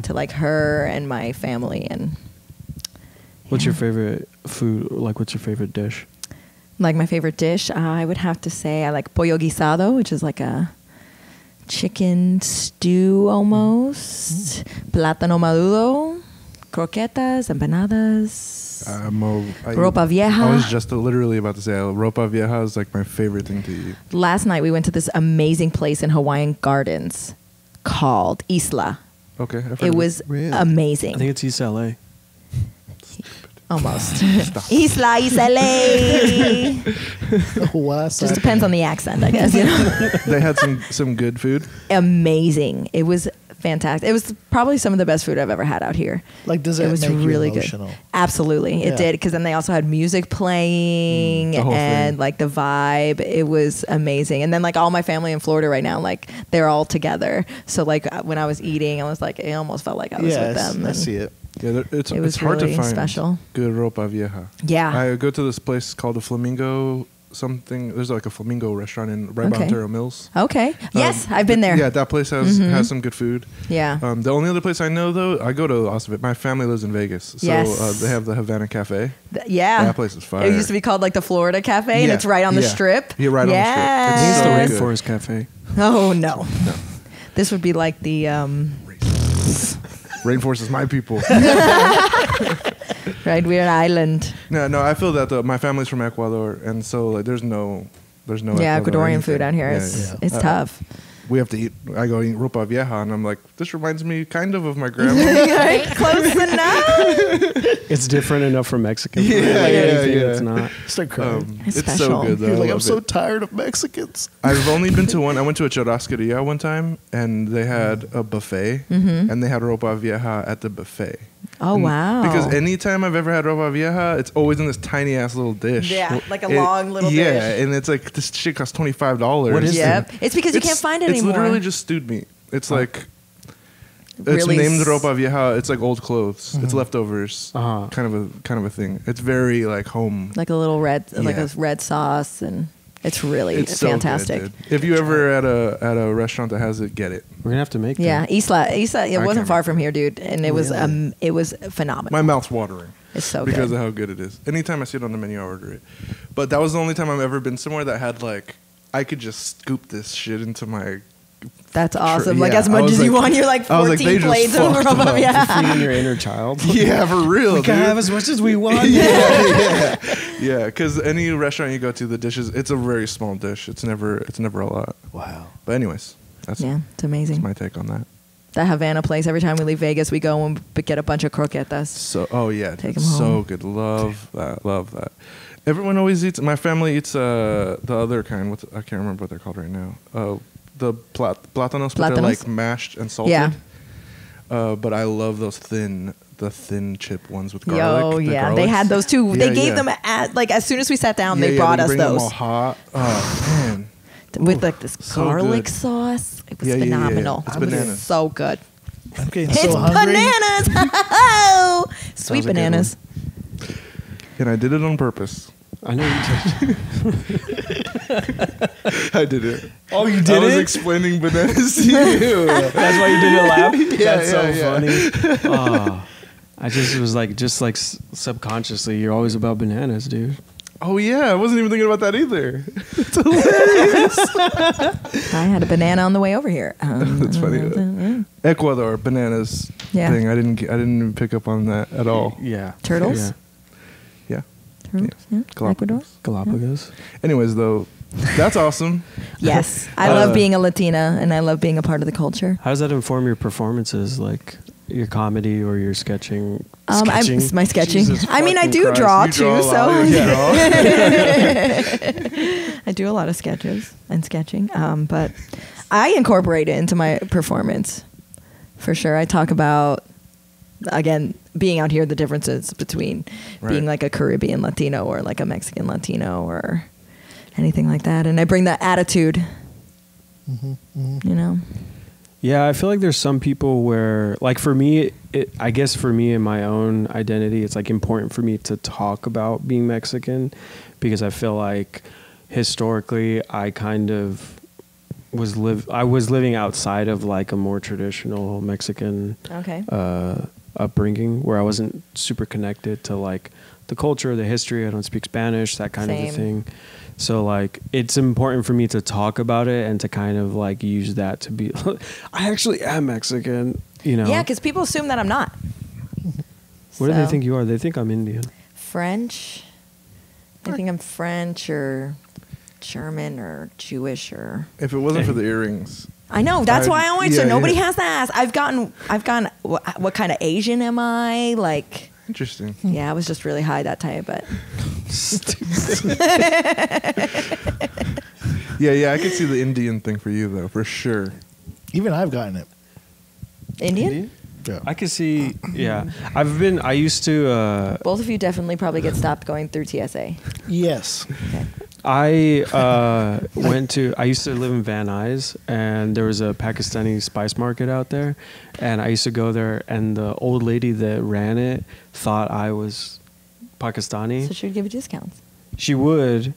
to like her and my family. And What's your favorite food? Like, what's your favorite dish? like my favorite dish, I would have to say I like pollo guisado, which is like a chicken stew almost, plátano maduro, croquetas, empanadas, ropa vieja. I was just literally about to say ropa vieja is like my favorite thing to eat. Last night we went to this amazing place in Hawaiian Gardens called Isla. Okay, I've heard It of was Really? amazing. I think it's East LA. Almost. Isla. Just depends on the accent, I guess. You know? They had some good food. Amazing. It was fantastic. It was probably some of the best food I've ever had out here. Like, does It that was make really you emotional? good. Absolutely, Yeah. it did. Because then they also had music playing the whole and thing. like the vibe. It was amazing. And then like all my family in Florida right now, like they're all together. So like when I was eating, I was like, it almost felt like I was Yeah, with them. I And see it. Yeah, it's It was hard really to find special. good ropa vieja. Yeah. I go to this place called the Flamingo something. There's like a Flamingo restaurant in right by Okay. Ontario Mills. Okay. Yes, I've been there. Yeah, that place has some good food. Yeah. The only other place I know though, I go to Las Vegas. My family lives in Vegas, so Yes. they have the Havana Cafe. Yeah. That place is fire. It used to be called like the Florida Cafe, and Yeah, it's right on the yeah. strip. Yeah, right on the strip. I It's think so it's good. the Rainforest Cafe. Oh no. This would be like the Rainforest is my people. right. We're an island. No, I feel that though. My family's from Ecuador, and so like there's no. Yeah, Ecuador or Ecuadorian food anything. out here. Yeah, It's yeah. it's tough. We have to eat. I go eat ropa vieja, and I'm like, this reminds me kind of my grandma. Right? Close enough. It's different enough from Mexican food. Yeah, like yeah, anything yeah. that's not. Start crying. It's It's so special. good though. You're like, I I'm love so it. tired of Mexicans. I've only been to one. I went to a churrascaria one time, and they had a buffet, and they had ropa vieja at the buffet. Oh And wow. Because anytime I've ever had ropa vieja, it's always in this tiny ass little dish. Yeah, like a long little yeah, dish. and it's like this shit costs $25. What is Yep. It's because you can't find it It's anymore. literally just stewed meat. It's like it's Really named s- ropa vieja. It's like old clothes. It's leftovers. Uh-huh. Kind of a thing. It's very like home. like a little red, like Yeah. a red sauce, and It's really It's so fantastic. good, dude. If you ever at a restaurant that has it, get it. We're gonna have to make Yeah, that. Isla. It wasn't can't far from here, dude, and it was phenomenal. My mouth's watering. It's so because good. of how good it is. Anytime I see it on the menu, I order it. But that was the only time I've ever been somewhere that had like I could just scoop this shit into my. That's awesome. Like yeah, as I much was as you like- want, you're like I was 14 like, they just plates over fucked them. up. Yeah. Feeding your inner child. Yeah, for real. We can dude. have as much as we want. Yeah. Because any restaurant you go to, the dishes, it's a very small dish. It's never a lot. Wow. But anyways, that's It's amazing. my take on that. That Havana place. Every time we leave Vegas, we go and get a bunch of croquetas. So, oh yeah, Take it's 'em so home. good. Love that. Love that. Everyone always eats. My family eats the other kind. I can't remember what they're called right now. The plátanos, but they're Plátanos? like mashed and salted. Yeah. But I love those the thin chip ones with garlic. Yo, the yeah, they garlics. had those too. Yeah, They gave yeah. them as soon as we sat down, Yeah, they yeah, brought us bring them those all hot. Oh man. with like this so garlic good. sauce. It was Yeah, yeah, yeah, yeah. phenomenal. It's It was bananas. so good. I'm getting It's so hungry. bananas. Sweet was a good bananas. And I did it on purpose. I know you did. I did it. Oh, you I was explaining bananas to you. That's why you didn't laugh. Yeah, That's so yeah. funny. Oh, I just was like, subconsciously, you're always about bananas, dude. Oh yeah, I wasn't even thinking about that either. I had a banana on the way over here. That's funny. Ecuador bananas Yeah. thing. I didn't even pick up on that at all. Yeah. Turtles? Yeah. Yeah. Turtles, yeah. Galapagos. Ecuador. Galapagos. Anyways, though, that's awesome. Yes, I love being a Latina, and I love being a part of the culture. How does that inform your performances, like your comedy or your sketching? My sketching. Jesus I mean, I fucking do Christ. draw You too, draw a so lot, you draw. I do a lot of sketches and sketching. But I incorporate it into my performance for sure. I talk about, again, being out here, the differences between being Right. like a Caribbean Latino or like a Mexican Latino or anything like that, and I bring that attitude. You know. Yeah, I feel like there's some people where, like for me, I guess for me in my own identity, it's like important for me to talk about being Mexican because I feel like historically I kind of was living outside of like a more traditional Mexican Okay. upbringing where I wasn't super connected to like the culture, the history. I don't speak Spanish, that kind of a Same. thing. So like it's important for me to talk about it and to kind of like use that to be I actually am Mexican, you know. Yeah, because people assume that I'm not. What do they So, think you are? They think I'm Indian. French. I think I'm French or German or Jewish or. If it wasn't for the earrings, I know. That's why I always. So yeah, nobody yeah. has to ask. I've gotten. What kind of Asian am I? Like. interesting. Yeah, I was just really high that time, but Yeah, I could see the Indian thing for you though, for sure. Even I've gotten it. Indian. Yeah. I could see, yeah. I used to, Both of you definitely probably get stopped going through TSA. Yes. Okay. I used to live in Van Nuys, and there was a Pakistani spice market out there, and I used to go there, and the old lady that ran it thought I was Pakistani. So she would give you discounts. She would,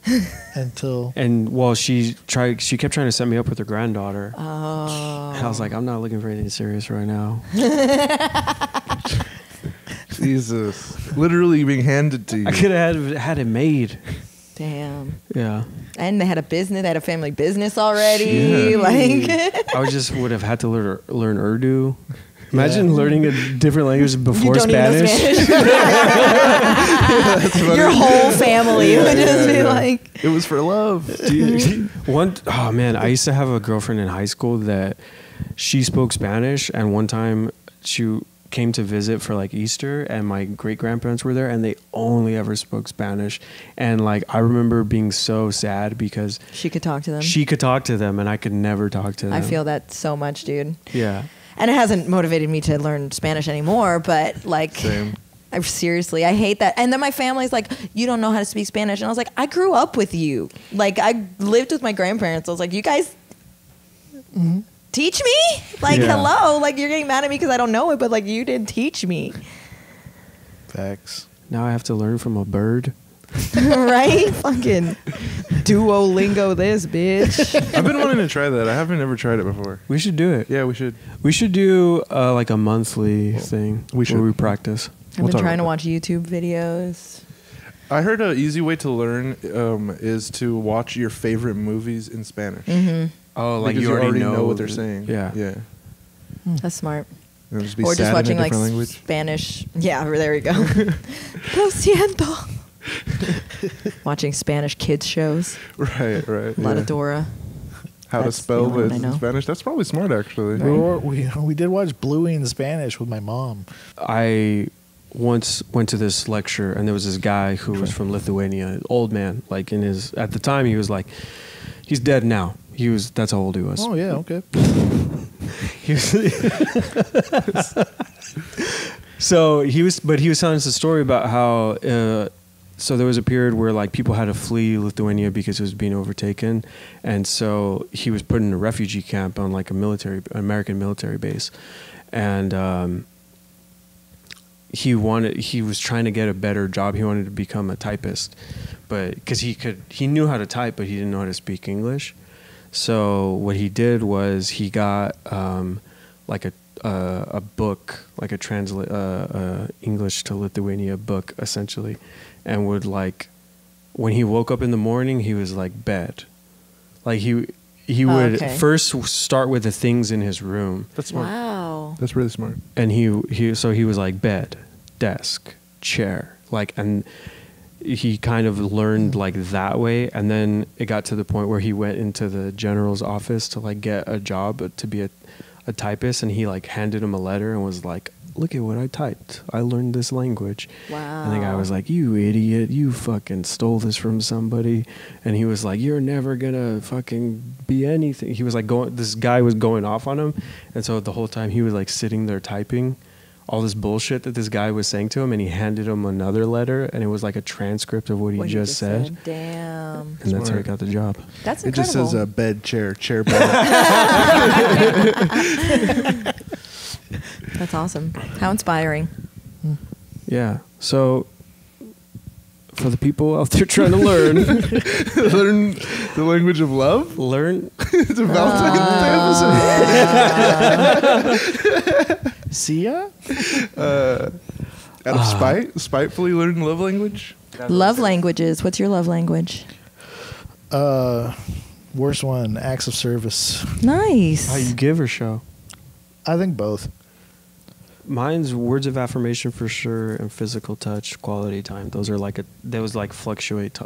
Until and well, she kept trying to set me up with her granddaughter. Oh. And I was like, I'm not looking for anything serious right now. Jesus, literally being handed to you. I could have had it made. Damn. Yeah. And they had a business. They had a family business already. Yeah. Like. I would have had to learn Urdu. Imagine learning a different language before You don't even know Spanish. Spanish. Your whole family would just be like. It was for love. Oh man, I used to have a girlfriend in high school that she spoke Spanish, and one time she came to visit for like Easter, and my great grandparents were there, and they only ever spoke Spanish, and like I remember being so sad because She could talk to them. she could talk to them and I could never talk to them. I feel that so much, dude. Yeah. And it hasn't motivated me to learn Spanish anymore, but like, Same. I hate that. And then my family's like, you don't know how to speak Spanish. And I was like, I grew up with you. Like, I lived with my grandparents. I was like, you guys teach me? Like, Yeah. hello? Like, you're getting mad at me because I don't know it, but like, you didn't teach me. facts. Now I have to learn from a bird. Right? Fucking Duolingo this, bitch. I've been wanting to try that. I haven't ever tried it before. We should do it. Yeah, we should. We should do like a monthly thing we should. where we practice. I've We'll been talk trying to about watch YouTube videos. I heard an easy way to learn is to watch your favorite movies in Spanish. Mm-hmm. Oh, like Because you already know what they're saying. Yeah. Yeah. That's smart. It'll just be Or sad just in a watching like different language. Spanish. Yeah, there we go. Lo siento. Watching Spanish kids shows. Right. A lot of Dora. How to That's spell the only it one I in know. Spanish. That's probably smart, actually. We did watch Bluey in Spanish with my mom. I once went to this lecture and there was this guy who was from Lithuania, old man, like at the time he was like, he's dead now. That's how old he was. Oh yeah, okay. He was so he was telling us a story about how so there was a period where like people had to flee Lithuania because it was being overtaken, and so he was put in a refugee camp on like an American military base, and he was trying to get a better job. He wanted to become a typist, but because he knew how to type, but he didn't know how to speak English. So what he did was he got like a book, like a English to Lithuania book, essentially, and would like when he woke up in the morning, he was like bed, like he would first start with the things in his room. That's smart. Wow. That's really smart. And he was like bed, desk, chair, like, and he kind of learned like that way, and then it got to the point where he went into the general's office to like get a job to be a typist, and he like handed him a letter and was like, look at what I typed, I learned this language. Wow. And the guy was like, you idiot, you fucking stole this from somebody. And he was like, you're never gonna fucking be anything. He was like this guy was going off on him, and so the whole time he was like sitting there typing all this bullshit that this guy was saying to him, and he handed him another letter, and it was like a transcript of what he just said. Damn. And that's how he got the job. That's It incredible. just says bed, chair, bed. That's awesome. How inspiring. Yeah. So for the people out there trying to learn the language of love. learn It's a Valentine's Day episode. See ya? Out of spitefully learn love language. Love languages. What's your love language? Worst one, acts of service. Nice. how you give or show. I think both. Mine's words of affirmation for sure, and physical touch, quality time. Those are like fluctuate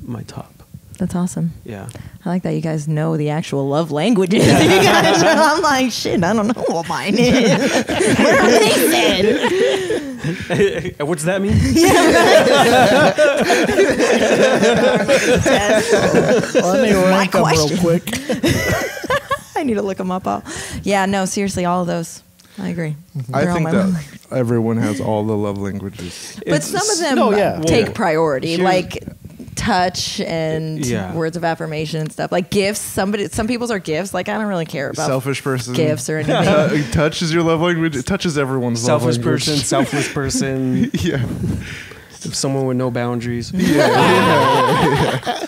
my top. That's awesome. Yeah. I like that you guys know the actual love languages. You guys know, I'm like, shit, I don't know what mine is. What are they said? What's that mean? Let me rank them real question. quick. I need to look them up all. Yeah, no, seriously, all of those. I agree. I They're all think my that love languages. everyone has all the love languages. But some of them No, yeah. take Well, priority, here's- like touch and Yeah. words of affirmation and stuff. Like gifts. Some people's are gifts. Like I don't really care about Selfish person. gifts or anything. Touch is your love language. It touches everyone's Selfish love language. person, selfless person, Yeah. someone with no boundaries. Yeah.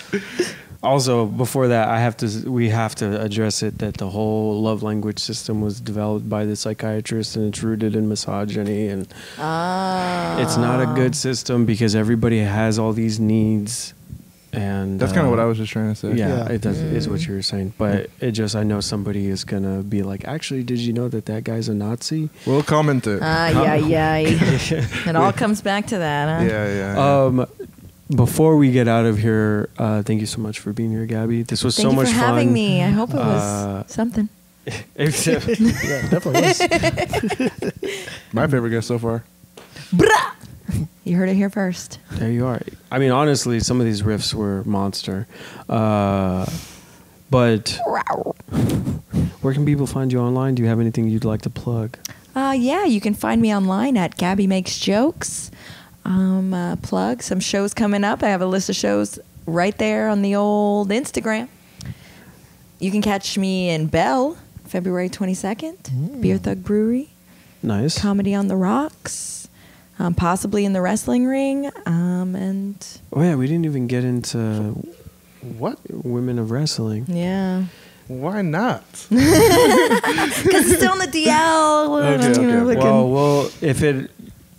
Also, before that, we have to address it that the whole love language system was developed by the psychiatrist, and it's rooted in misogyny, and it's not a good system because everybody has all these needs, and That's kind of what I was just trying to say. Yeah, Yeah. it does is what you were saying, but I know somebody is gonna be like, actually, did you know that guy's a Nazi? We'll comment it. Yeah. It all comes back to that, huh? Yeah. Before we get out of here, thank you so much for being here, Gabby. This was Thank so you much for fun. having me. I hope it was something. Yeah, definitely was. My favorite guest so far. Brah! You heard it here first. There you are. I mean, honestly, some of these riffs were monster. But where can people find you online? Do you have anything you'd like to plug? Yeah, you can find me online at Gabby Makes Jokes. Plug some shows coming up. I have a list of shows right there on the old Instagram. You can catch me in Bell, February 22nd, Beer Thug Brewery. Nice. Comedy on the Rocks. possibly in the wrestling ring. And Oh yeah, we didn't even get into What? women of wrestling. yeah, Why not? because it's still in the DL. Okay. looking- Well, if it,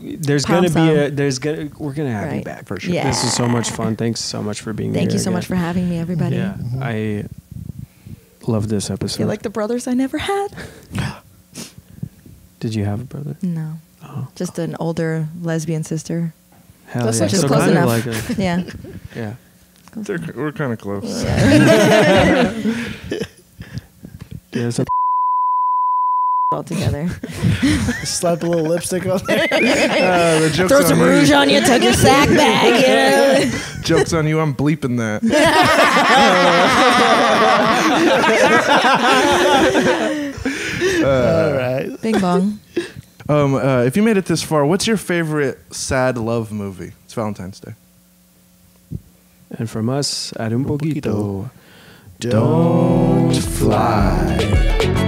there's Palm gonna be sum. we're gonna have you Right. back for sure. Yeah. This is so much fun. Thanks so much for being here. Thank you so again. much for having me, everybody. Yeah, I love this episode. You're like the brothers I never had. Did you have a brother? No, Oh, just an older lesbian sister. hell That's yeah. like Just So close kind of enough. like a, Yeah. yeah. We're kind of close. Yeah, so All together. Slap a little lipstick on there. The joke's Throw on some you. rouge on you. Tuck your sack bag. You know? Joke's on you. I'm bleeping that. All right. Bing bong. If you made it this far, what's your favorite sad love movie? It's Valentine's Day. and from us at Un Poquito. Don't fly.